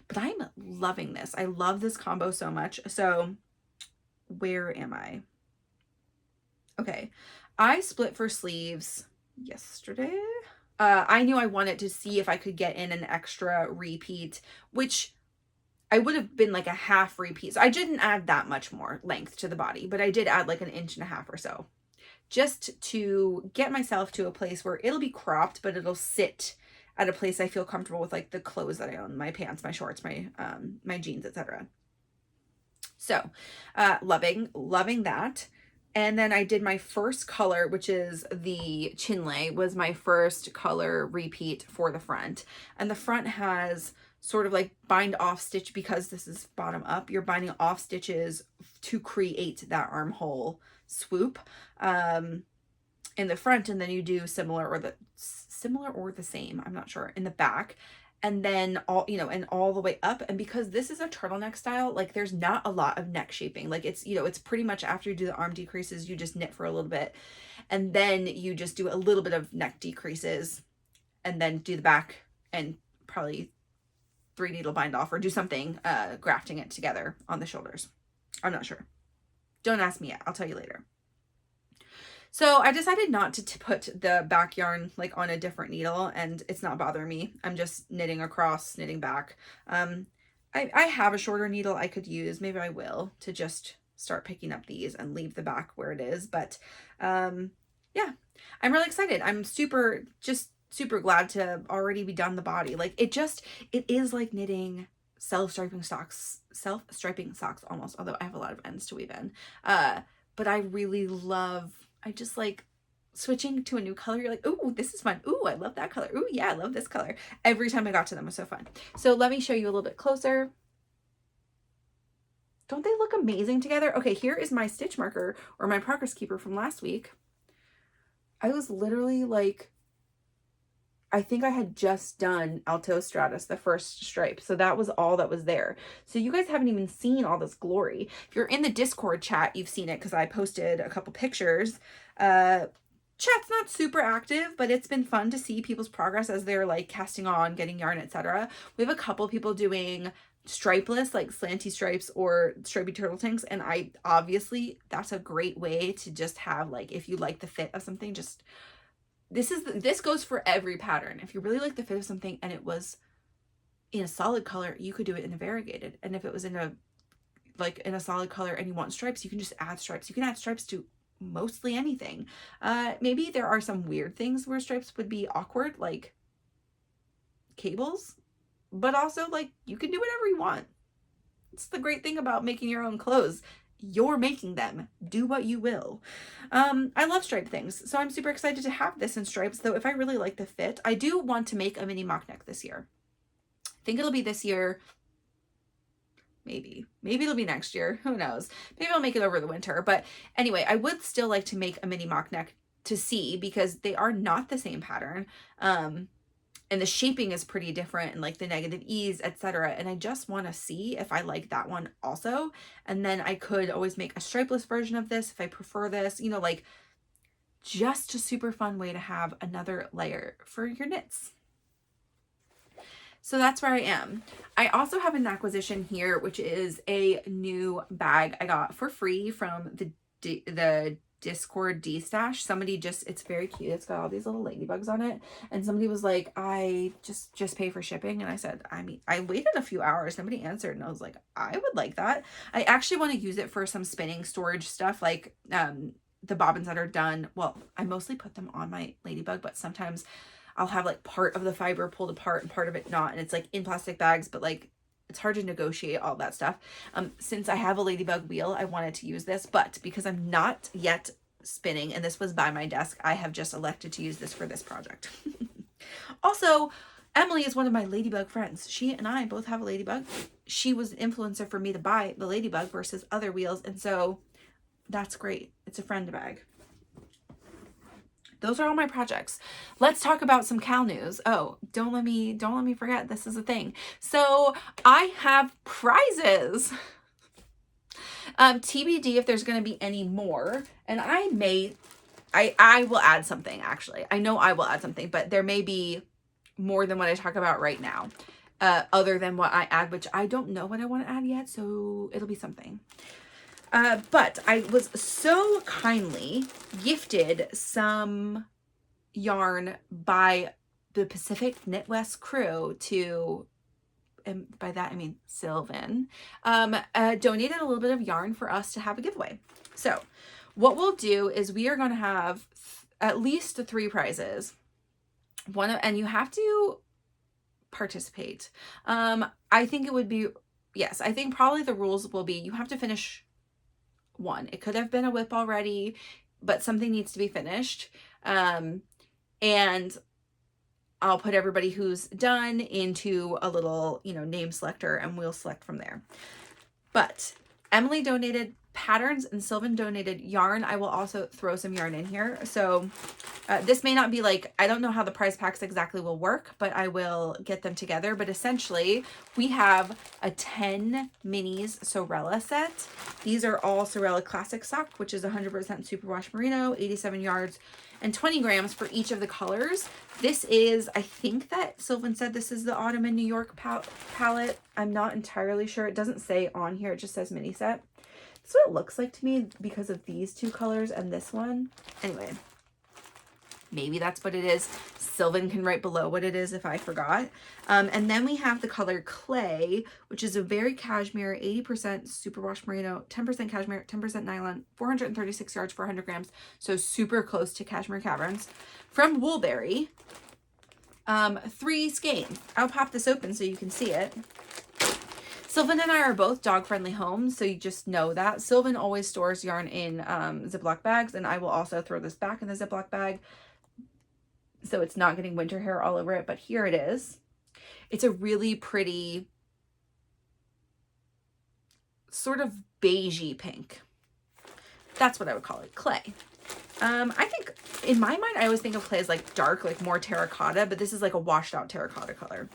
but I'm loving this. I love this combo so much. So where am I? Okay. I split for sleeves yesterday. I knew I wanted to see if I could get in an extra repeat, which I would have been like a half repeat. So I didn't add that much more length to the body, but I did add like 1.5 inches or so, just to get myself to a place where it'll be cropped, but it'll sit at a place I feel comfortable with, like the clothes that I own, my pants, my shorts, my jeans, etc. So, loving that. And then I did my first color, which is the Chinlay, was my first color repeat for the front. And the front has sort of like bind off stitch, because this is bottom up. You're binding off stitches to create that armhole swoop in the front, and then you do similar or the same, I'm not sure, in the back. And then all, you know, and all the way up. And because this is a turtleneck style, like there's not a lot of neck shaping. Like it's, you know, it's pretty much after you do the arm decreases, you just knit for a little bit. And then you just do a little bit of neck decreases and then do the back and probably 3 needle bind off or do something, grafting it together on the shoulders. I'm not sure. Don't ask me yet. I'll tell you later. So I decided not to put the back yarn like on a different needle, and it's not bothering me. I'm just knitting across, knitting back. I have a shorter needle I could use. Maybe I will, to just start picking up these and leave the back where it is. But yeah, I'm really excited. I'm super glad to already be done the body. Like it is like knitting self-striping socks almost, although I have a lot of ends to weave in. But I just like switching to a new color. You're like, ooh, this is fun. Ooh, I love that color. Ooh, yeah, I love this color. Every time I got to them was so fun. So let me show you a little bit closer. Don't they look amazing together? Okay, here is my stitch marker, or my progress keeper from last week. I was literally like, I think I had just done Alto Stratus, the first stripe. So that was all that was there. So you guys haven't even seen all this glory. If you're in the Discord chat, you've seen it because I posted a couple pictures. Chat's not super active, but it's been fun to see people's progress as they're like casting on, getting yarn, etc. We have a couple people doing stripeless, like slanty stripes or stripy turtle tanks. And obviously that's a great way to just have, like, if you like the fit of something, just... This goes for every pattern. If you really like the fit of something and it was in a solid color, you could do it in a variegated. And if it was in a solid color and you want stripes, you can just add stripes. You can add stripes to mostly anything. Maybe there are some weird things where stripes would be awkward, like cables, but also like you can do whatever you want. It's the great thing about making your own clothes. You're making them. Do what you will. I love striped things, so I'm super excited to have this in stripes, though if I really like the fit, I do want to make a mini mock neck this year. I think it'll be this year. Maybe it'll be next year. Who knows? Maybe I'll make it over the winter. But anyway, I would still like to make a mini mock neck to see, because they are not the same pattern. And the shaping is pretty different, and like the negative ease, etc. And I just want to see if I like that one also. And then I could always make a stripeless version of this if I prefer this, you know, like just a super fun way to have another layer for your knits. So that's where I am. I also have an acquisition here, which is a new bag I got for free from the Discord D-stash. Somebody it's very cute. It's got all these little ladybugs on it. And somebody was like, I just pay for shipping. And I said, I waited a few hours. Nobody answered. And I was like, I would like that. I actually want to use it for some spinning storage stuff. Like, the bobbins that are done. Well, I mostly put them on my ladybug, but sometimes I'll have like part of the fiber pulled apart and part of it not. And it's like in plastic bags, but like it's hard to negotiate all that stuff. Since I have a ladybug wheel, I wanted to use this, but because I'm not yet spinning, and this was by my desk. I have just elected to use this for this project. Also, Emily is one of my ladybug friends. She and I both have a ladybug. She was an influencer for me to buy the ladybug versus other wheels, and so that's great. It's a friend bag. Those are all my projects. Let's talk about some Cal news. Oh, don't let me forget, this is a thing. So I have prizes. TBD if there's going to be any more, and I will add something, actually. I know I will add something, but there may be more than what I talk about right now, other than what I add, which I don't know what I want to add yet, so it'll be something. But I was so kindly gifted some yarn by the Pacific Knit West crew to, and by that I mean Sylvan, donated a little bit of yarn for us to have a giveaway. So what we'll do is we are going to have at least 3 prizes. And you have to participate. I think it would be, yes, I think probably the rules will be you have to finish one. It could have been a whip already, but something needs to be finished. And I'll put everybody who's done into a little, name selector, and we'll select from there. But Emily donated patterns and Sylvan donated yarn. I will also throw some yarn in here. So this may not be I don't know how the prize packs exactly will work, but I will get them together. But essentially we have a 10 minis Sorella set. These are all Sorella Classic Sock, which is 100% superwash merino, 87 yards and 20 grams for each of the colors. This is, I think that Sylvan said this is the Autumn in New York palette. I'm not entirely sure. It doesn't say on here. It just says mini set. That's what it looks like to me because of these 2 colors and this one. Anyway, maybe that's what it is. Sylvan can write below what it is if I forgot. And then we have the color Clay, which is a very cashmere, 80% superwash merino, 10% cashmere, 10% nylon, 436 yards, 400 grams. So super close to Cashmere Caverns. From Woolberry, 3 skeins. I'll pop this open so you can see it. Sylvan and I are both dog-friendly homes, so you just know that. Sylvan always stores yarn in Ziploc bags, and I will also throw this back in the Ziploc bag so it's not getting winter hair all over it, but here it is. It's a really pretty sort of beigey pink. That's what I would call it, clay. I think, in my mind, I always think of clay as dark, more terracotta, but this is a washed out terracotta color.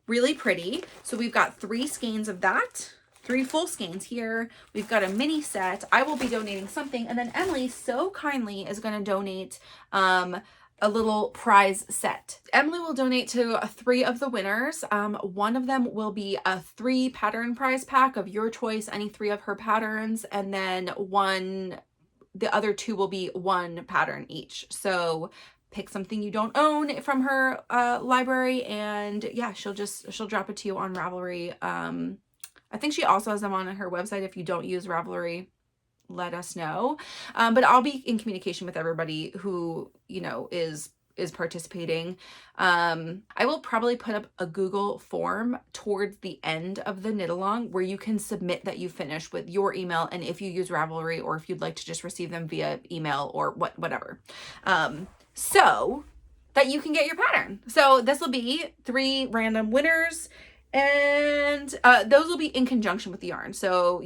Really pretty. So we've got 3 skeins of that, 3 full skeins here. We've got a mini set. I will be donating something, and then Emily so kindly is going to donate a little prize set. Emily will donate to 3 of the winners. One of them will be a 3 pattern prize pack of your choice, any 3 of her patterns, and then the other 2 will be 1 pattern each. So pick something you don't own from her library, and yeah, she'll drop it to you on Ravelry. I think she also has them on her website. If you don't use Ravelry, let us know. But I'll be in communication with everybody who is participating. I will probably put up a Google form towards the end of the knit along where you can submit that you finished with your email, and if you use Ravelry, or if you'd like to just receive them via email or whatever. So that you can get your pattern. So this will be 3 random winners, and those will be in conjunction with the yarn. So,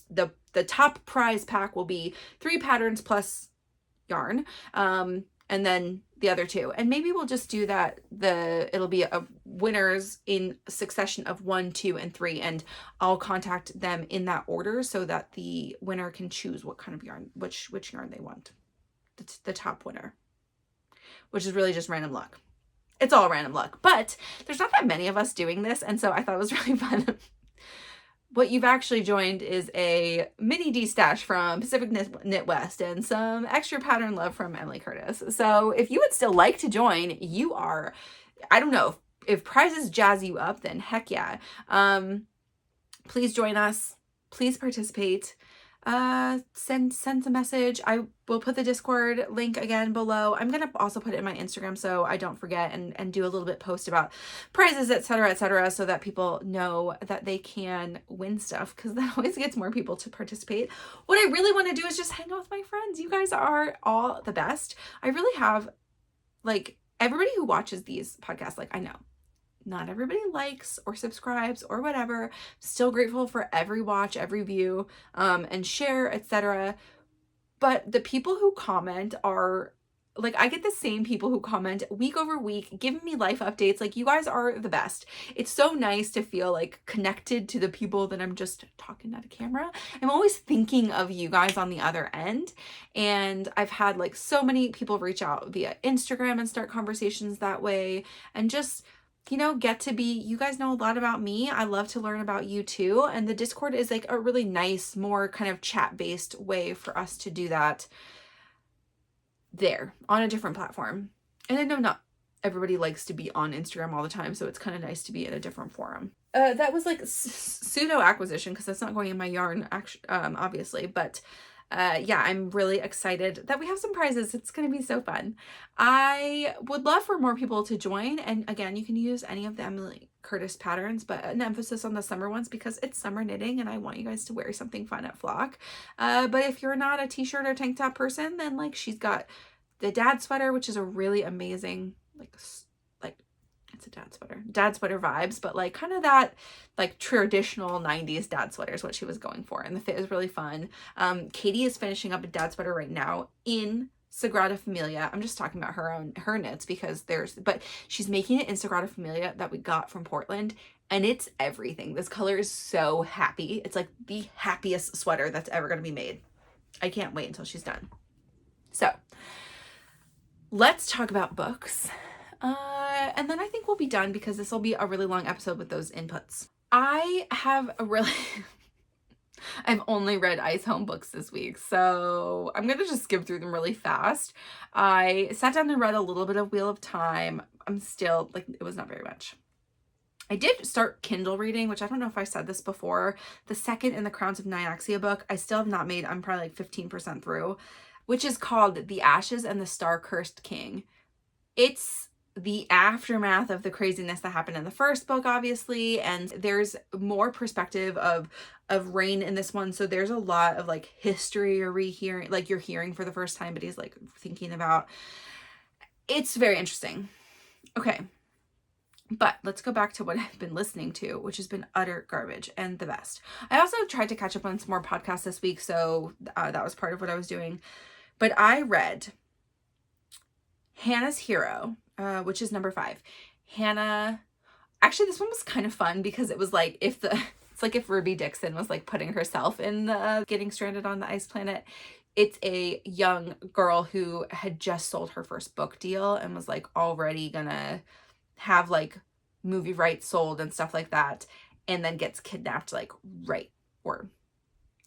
the top prize pack will be 3 patterns plus yarn, and then the other 2. And maybe we'll just do that. It'll be a winners in succession of 1, 2, and 3, and I'll contact them in that order so that the winner can choose what kind of yarn, which yarn they want. The top winner, which is really just random luck. It's all random luck, but there's not that many of us doing this, and so I thought it was really fun. What you've actually joined is a mini D-stash from Pacific Knit West and some extra pattern love from Emily Curtis. So if you would still like to join, you are, I don't know, if prizes jazz you up, then heck yeah. Please join us. Please participate. send a message. I will put the Discord link again below. I'm gonna also put it in my Instagram so I don't forget, and do a little bit post about prizes, etc., so that people know that they can win stuff, because that always gets more people to participate. What I really want to do is just hang out with my friends. You guys are all the best. I really have, like, everybody who watches these podcasts, like, I know not everybody likes or subscribes or whatever. Still grateful for every watch, every view, and share, etc. But the people who comment are, like, I get the same people who comment week over week, giving me life updates. Like, you guys are the best. It's so nice to feel like connected to the people that I'm just talking at a camera. I'm always thinking of you guys on the other end. And I've had like so many people reach out via Instagram and start conversations that way. And just, you know, get to be, you guys know a lot about me. I love to learn about you too. And the Discord is like a really nice, more kind of chat-based way for us to do that there on a different platform. And I know not everybody likes to be on Instagram all the time, so it's kind of nice to be in a different forum. That was like pseudo acquisition, because that's not going in my yarn, obviously, but yeah, I'm really excited that we have some prizes. It's going to be so fun. I would love for more people to join. And again, you can use any of the Emily Curtis patterns, but an emphasis on the summer ones because it's summer knitting and I want you guys to wear something fun at Flock. But if you're not a t-shirt or tank top person, then like she's got the dad sweater, which is a really amazing, like it's a dad sweater vibes, but like kind of that like traditional 90s dad sweater is what she was going for, and the fit is really fun. Katie is finishing up a dad sweater right now in Sagrada Familia. I'm just talking about her knits because but she's making it in Sagrada Familia that we got from Portland, and it's everything. This color is so happy. It's like the happiest sweater that's ever going to be made. I can't wait until she's done. So let's talk about books. And then I think we'll be done because this will be a really long episode with those inputs. I have I've only read Icehome books this week, so I'm going to just skip through them really fast. I sat down and read a little bit of Wheel of Time. I'm still, like, it was not very much. I did start Kindle reading, which I don't know if I said this before, the second in the Crowns of Nyaxia book. I still have not made, I'm probably like 15% through, which is called The Ashes and the Star-Cursed King. It's the aftermath of the craziness that happened in the first book, obviously, and there's more perspective of Rain in this one, so there's a lot of like history or rehearing, like you're hearing for the first time, but he's like thinking about. It's very interesting. Okay, but let's go back to what I've been listening to, which has been utter garbage and the best. I also tried to catch up on some more podcasts this week, so that was part of what I was doing, but I read Hannah's Hero, which is number 5. Hannah, actually this one was kind of fun because it was like it's like if Ruby Dixon was like putting herself in the getting stranded on the ice planet. It's a young girl who had just sold her first book deal and was like already gonna have like movie rights sold and stuff like that, and then gets kidnapped or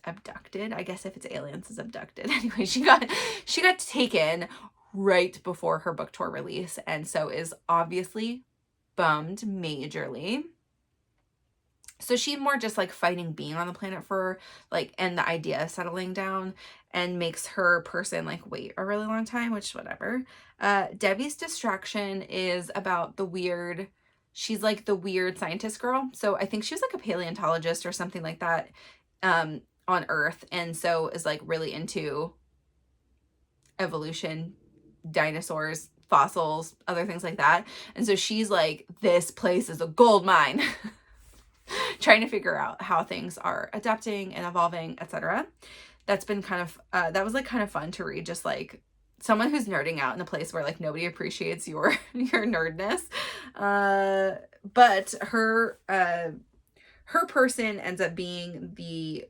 abducted. I guess if it's aliens, is abducted. Anyway, she got taken right before her book tour release, and so is obviously bummed majorly. So she's more just like fighting being on the planet for like, and the idea of settling down, and makes her person like wait a really long time, which whatever. Devi's Distraction is about she's like the weird scientist girl. So I think she was like a paleontologist or something like that on Earth, and so is like really into evolution, dinosaurs, fossils, other things like that. And so she's like, this place is a gold mine. Trying to figure out how things are adapting and evolving, etc. That's been kind of that was like kind of fun to read, just like someone who's nerding out in a place where like nobody appreciates your nerdness. But her person ends up being the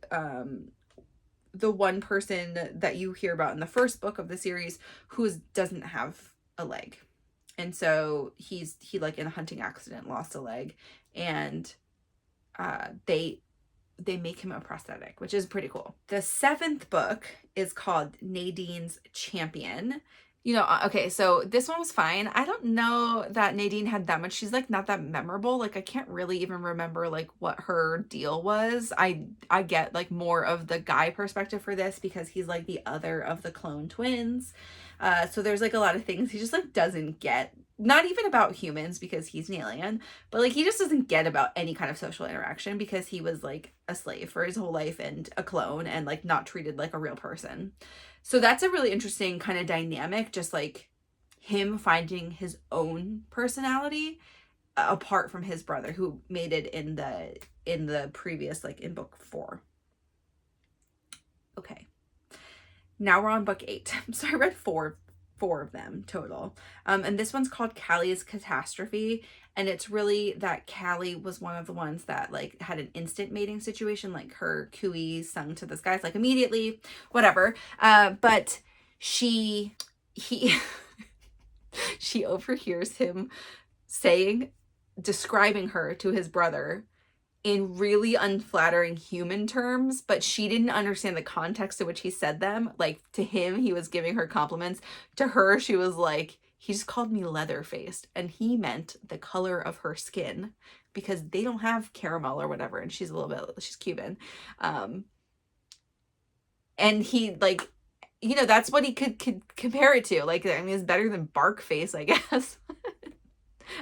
one person that you hear about in the first book of the series who doesn't have a leg. And so he like in a hunting accident lost a leg, and they make him a prosthetic, which is pretty cool. The 7th book is called Nadine's Champion. You know, okay, so this one was fine. I don't know that Nadine had that much. She's like not that memorable. Like I can't really even remember like what her deal was. I get like more of the guy perspective for this because he's like the other of the clone twins. So there's like a lot of things he just like doesn't get. Not even about humans because he's an alien, but like he just doesn't get about any kind of social interaction because he was like a slave for his whole life and a clone and like not treated like a real person. So that's a really interesting kind of dynamic, just like him finding his own personality apart from his brother who made it in the previous, like in book 4. Okay. Now we're on book 8. So I read four of them total. And this one's called Callie's Catastrophe. And it's really that Callie was one of the ones that like had an instant mating situation, like her cooey sung to the skies, like immediately, whatever. But she overhears him describing her to his brother in really unflattering human terms, but she didn't understand the context in which he said them. Like to him, he was giving her compliments. To her, she was like, he just called me leather-faced, and he meant the color of her skin because they don't have caramel or whatever, and she's Cuban. And he like, you know, that's what he could compare it to. Like, I mean, it's better than bark face, I guess.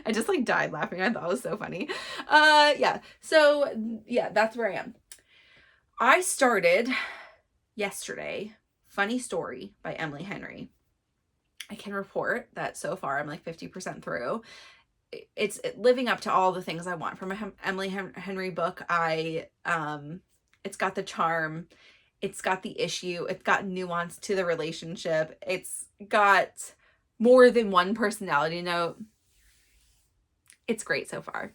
I just like died laughing. I thought it was so funny. Yeah. So yeah, that's where I am. I started yesterday, Funny Story by Emily Henry. I can report that so far I'm like 50% through. It's living up to all the things I want from a Emily Henry book. It's got the charm. It's got the issue. It's got nuance to the relationship. It's got more than one personality note. It's great so far.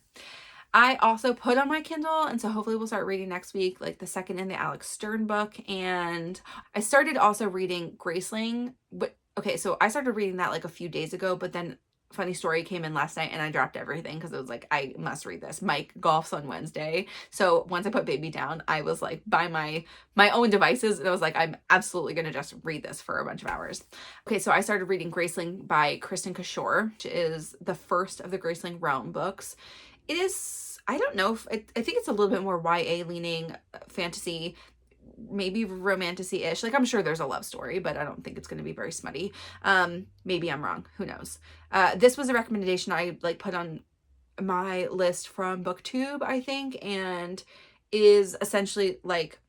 I also put on my Kindle, and so hopefully we'll start reading next week, like the second in the Alex Stern book. And I started also reading Graceling. But okay, so I started reading that like a few days ago, but then Funny Story came in last night and I dropped everything because it was like, I must read this. Mike golfs on Wednesday. So once I put baby down, I was like by my own devices, and I was like, I'm absolutely going to just read this for a bunch of hours. Okay, so I started reading Graceling by Kristin Cashore, which is the first of the Graceling Realm books. It is, I don't know, I think it's a little bit more YA leaning, fantasy, maybe romantasy-ish. Like I'm sure there's a love story, but I don't think it's going to be very smutty. Maybe I'm wrong. Who knows? This was a recommendation I like put on my list from BookTube, I think, and is essentially like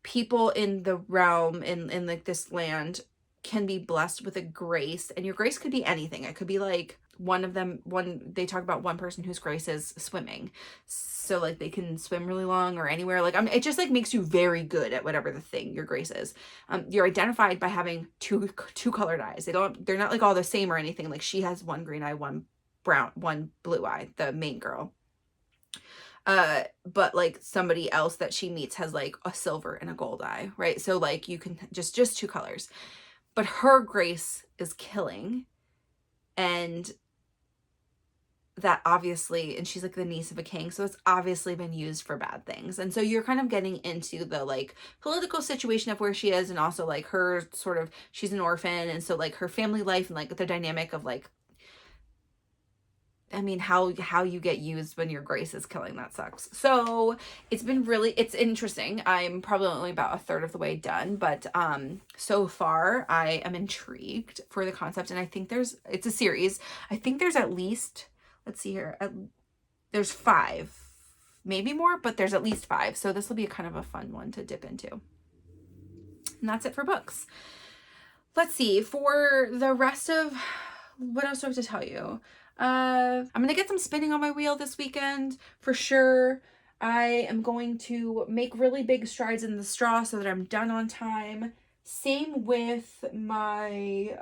people in the realm in like this land can be blessed with a grace, and your grace could be anything. It could be like they talk about one person whose grace is swimming, so like they can swim really long or anywhere. Like it just like makes you very good at whatever the thing your grace is. You're identified by having two colored eyes. They're not like all the same or anything. Like she has one green eye, one brown, one blue eye, the main girl. But like somebody else that she meets has like a silver and a gold eye, right? So like you can just 2 colors. But her grace is killing, and that obviously, and she's like the niece of a king, so it's obviously been used for bad things. And so you're kind of getting into the like political situation of where she is, and also like her sort of, she's an orphan, and so like her family life and like the dynamic of like, I mean, how you get used when your grace is killing, that sucks. So it's interesting. I'm probably only about a third of the way done, but so far I am intrigued for the concept, and I think it's a series. I think there's at least, let's see here, there's 5, maybe more, but there's at least 5. So this will be kind of a fun one to dip into. And that's it for books. Let's see, for the rest of, what else do I have to tell you? I'm gonna get some spinning on my wheel this weekend for sure. I am going to make really big strides in the straw so that I'm done on time. Same with my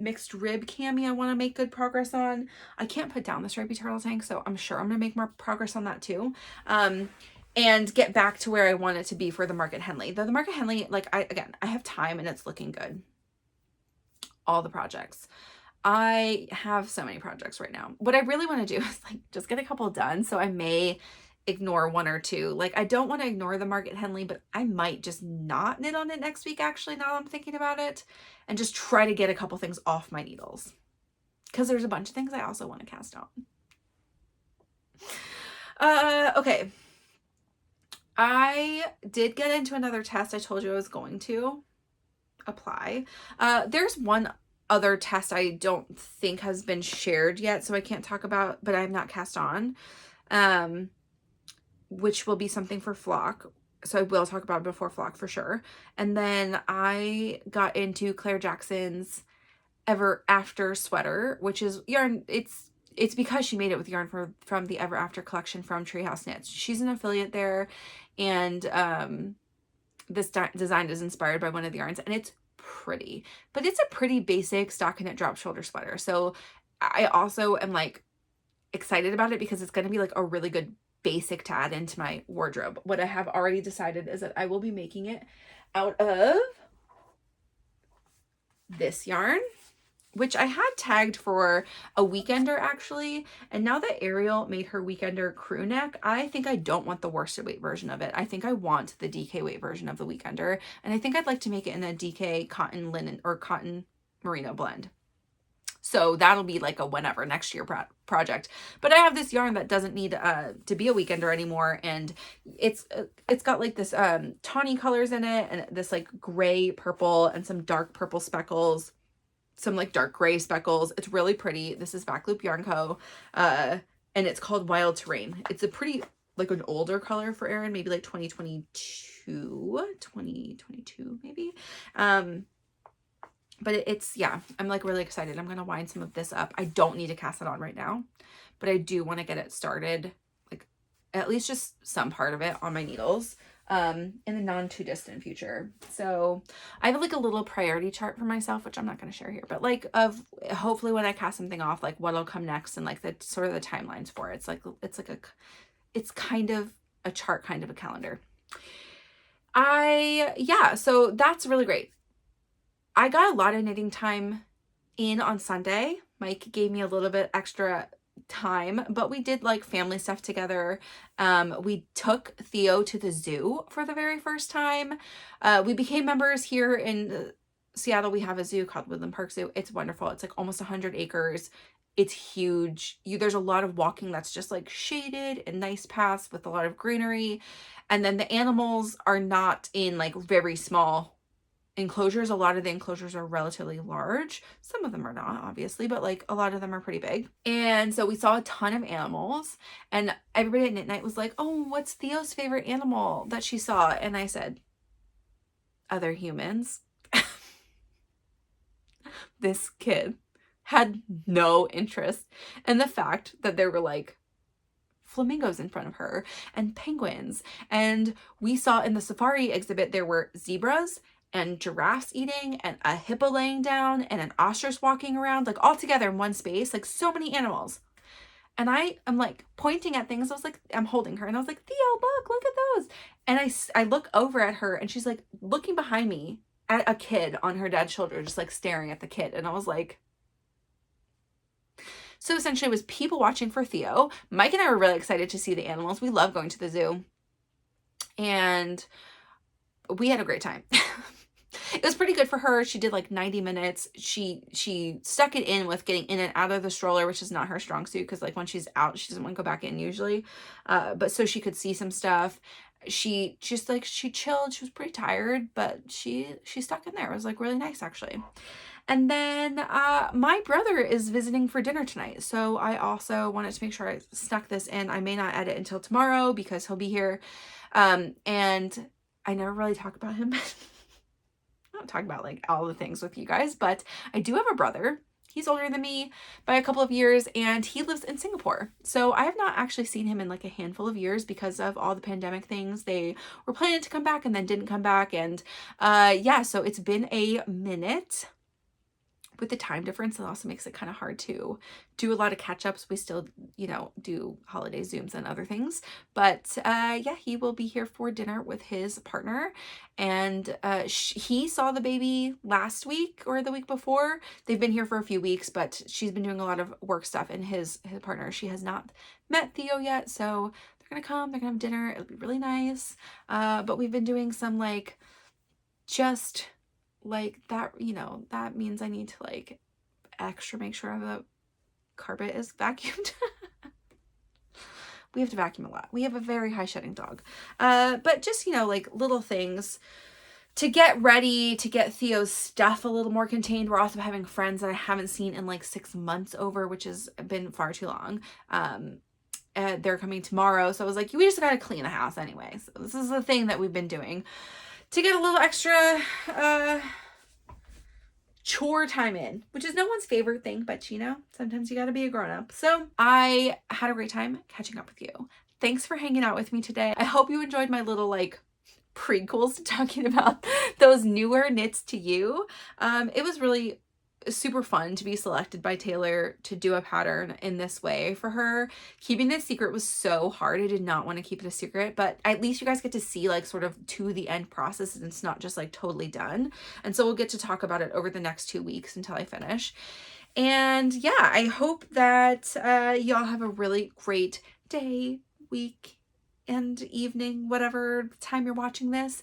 mixed rib cami. I want to make good progress on. I can't put down the stripey turtle tank, so I'm sure I'm gonna make more progress on that too. And get back to where I want it to be for the Market Henley. Though the Market Henley, like I have time and it's looking good. All the projects. I have so many projects right now. What I really want to do is like just get a couple done. So I may ignore one or two. Like, I don't want to ignore the Margaret Henley, but I might just not knit on it next week, actually, now I'm thinking about it, and just try to get a couple things off my needles, because there's a bunch of things I also want to cast on. Okay. I did get into another test I told you I was going to apply. There's one other test I don't think has been shared yet, so I can't talk about, but I'm not cast on, which will be something for Flock. So I will talk about it before Flock for sure. And then I got into Claire Jackson's Ever After sweater, which is yarn. It's because she made it with yarn from the Ever After collection from Treehouse Knits. She's an affiliate there, and this design is inspired by one of the yarns, and it's pretty, but it's a pretty basic stockinette drop shoulder sweater. So I also am like excited about it because it's going to be like a really good basic to add into my wardrobe. What I have already decided is that I will be making it out of this yarn, which I had tagged for a weekender actually, and now that Ariel made her weekender crew neck, I think I don't want the worsted weight version of it. I think I want the DK weight version of the weekender, and I think I'd like to make it in a DK cotton linen or cotton merino blend. So that'll be like a whenever next year project. But I have this yarn that doesn't need to be a weekender anymore, and it's got like this tawny colors in it, and this like gray purple and some dark purple speckles, some like dark gray speckles. It's really pretty. This is Backloop Yarn Co. And it's called Wild Terrain. It's a pretty like an older color for Erin, maybe like 2022 maybe. But it's, yeah, I'm like really excited. I'm going to wind some of this up. I don't need to cast it on right now, but I do want to get it started, like at least just some part of it on my needles in the non too distant future. So I have like a little priority chart for myself, which I'm not going to share here, but like of hopefully when I cast something off, like what'll come next and like the sort of the timelines for it. It's kind of a chart, kind of a calendar. Yeah, so that's really great. I got a lot of knitting time in on Sunday. Mike gave me a little bit extra time, but we did like family stuff together. We took Theo to the zoo for the very first time. We became members here in Seattle. We have a zoo called Woodland Park Zoo. It's wonderful. It's like almost 100 acres. It's huge. There's a lot of walking that's just like shaded and nice paths with a lot of greenery. And then the animals are not in like very small enclosures. A lot of the enclosures are relatively large. Some of them are not, obviously, but like a lot of them are pretty big. And so we saw a ton of animals, and everybody at Knit Night was like, oh, what's Theo's favorite animal that she saw? And I said, other humans. This kid had no interest in the fact that there were like flamingos in front of her and penguins. And we saw in the safari exhibit, there were zebras and giraffes eating and a hippo laying down and an ostrich walking around, like all together in one space, like so many animals. And I'm like pointing at things. I was like, I'm holding her and I was like, Theo, look at those. And I look over at her and she's like looking behind me at a kid on her dad's shoulder, just like staring at the kid. And I was like, so essentially it was people watching for Theo. Mike and I were really excited to see the animals. We love going to the zoo. And we had a great time. It was pretty good for her. She did like 90 minutes. She stuck it in with getting in and out of the stroller, which is not her strong suit, because like when she's out, she doesn't want to go back in usually. But so she could see some stuff. She chilled. She was pretty tired, but she stuck in there. It was like really nice actually. And then my brother is visiting for dinner tonight. So I also wanted to make sure I snuck this in. I may not edit until tomorrow because he'll be here. And I never really talk about him. I don't talk about like all the things with you guys, but I do have a brother. He's older than me by a couple of years, and he lives in Singapore. So I have not actually seen him in like a handful of years because of all the pandemic things. They were planning to come back and then didn't come back. And yeah, so it's been a minute. With the time difference, it also makes it kind of hard to do a lot of catch-ups. We still, do holiday Zooms and other things. But yeah, he will be here for dinner with his partner. And he saw the baby last week or the week before. They've been here for a few weeks, but she's been doing a lot of work stuff. And his partner, she has not met Theo yet. So gonna come, they're gonna have dinner, it'll be really nice. But we've been doing some like, just like that, you know, that means I need to like extra make sure the carpet is vacuumed. We have to vacuum a lot. We have a very high shedding dog. But just, you know, like little things to get ready, to get Theo's stuff a little more contained. We're also having friends that I haven't seen in like 6 months over, which has been far too long. They're coming tomorrow. So I was like, we just got to clean the house anyway. So this is the thing that we've been doing to get a little extra chore time in, which is no one's favorite thing, but you know, sometimes you got to be a grown-up. So I had a great time catching up with you. Thanks for hanging out with me today. I hope you enjoyed my little like prequels to talking about those newer knits to you. It was really super fun to be selected by Taylor to do a pattern in this way for her. Keeping it secret was so hard. I did not want to keep it a secret, but at least you guys get to see like sort of to the end process, and it's not just like totally done. And so we'll get to talk about it over the next 2 weeks until I finish. And yeah, I hope that y'all have a really great day, week, and evening, whatever time you're watching this.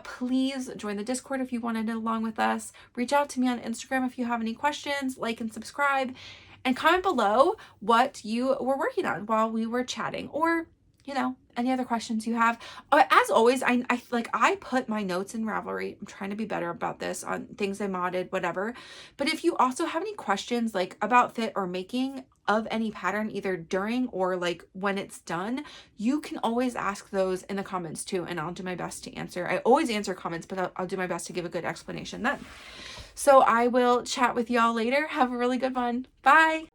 Please join the Discord if you want to knit along with us. Reach out to me on Instagram if you have any questions. Like and subscribe, and comment below what you were working on while we were chatting, or you know, any other questions you have. As always, I put my notes in Ravelry. I'm trying to be better about this on things I modded, whatever. But if you also have any questions like about fit or making of any pattern, either during or like when it's done, you can always ask those in the comments too, and I'll do my best to answer. I always answer comments, but I'll do my best to give a good explanation then. So I will chat with y'all later. Have a really good one. Bye.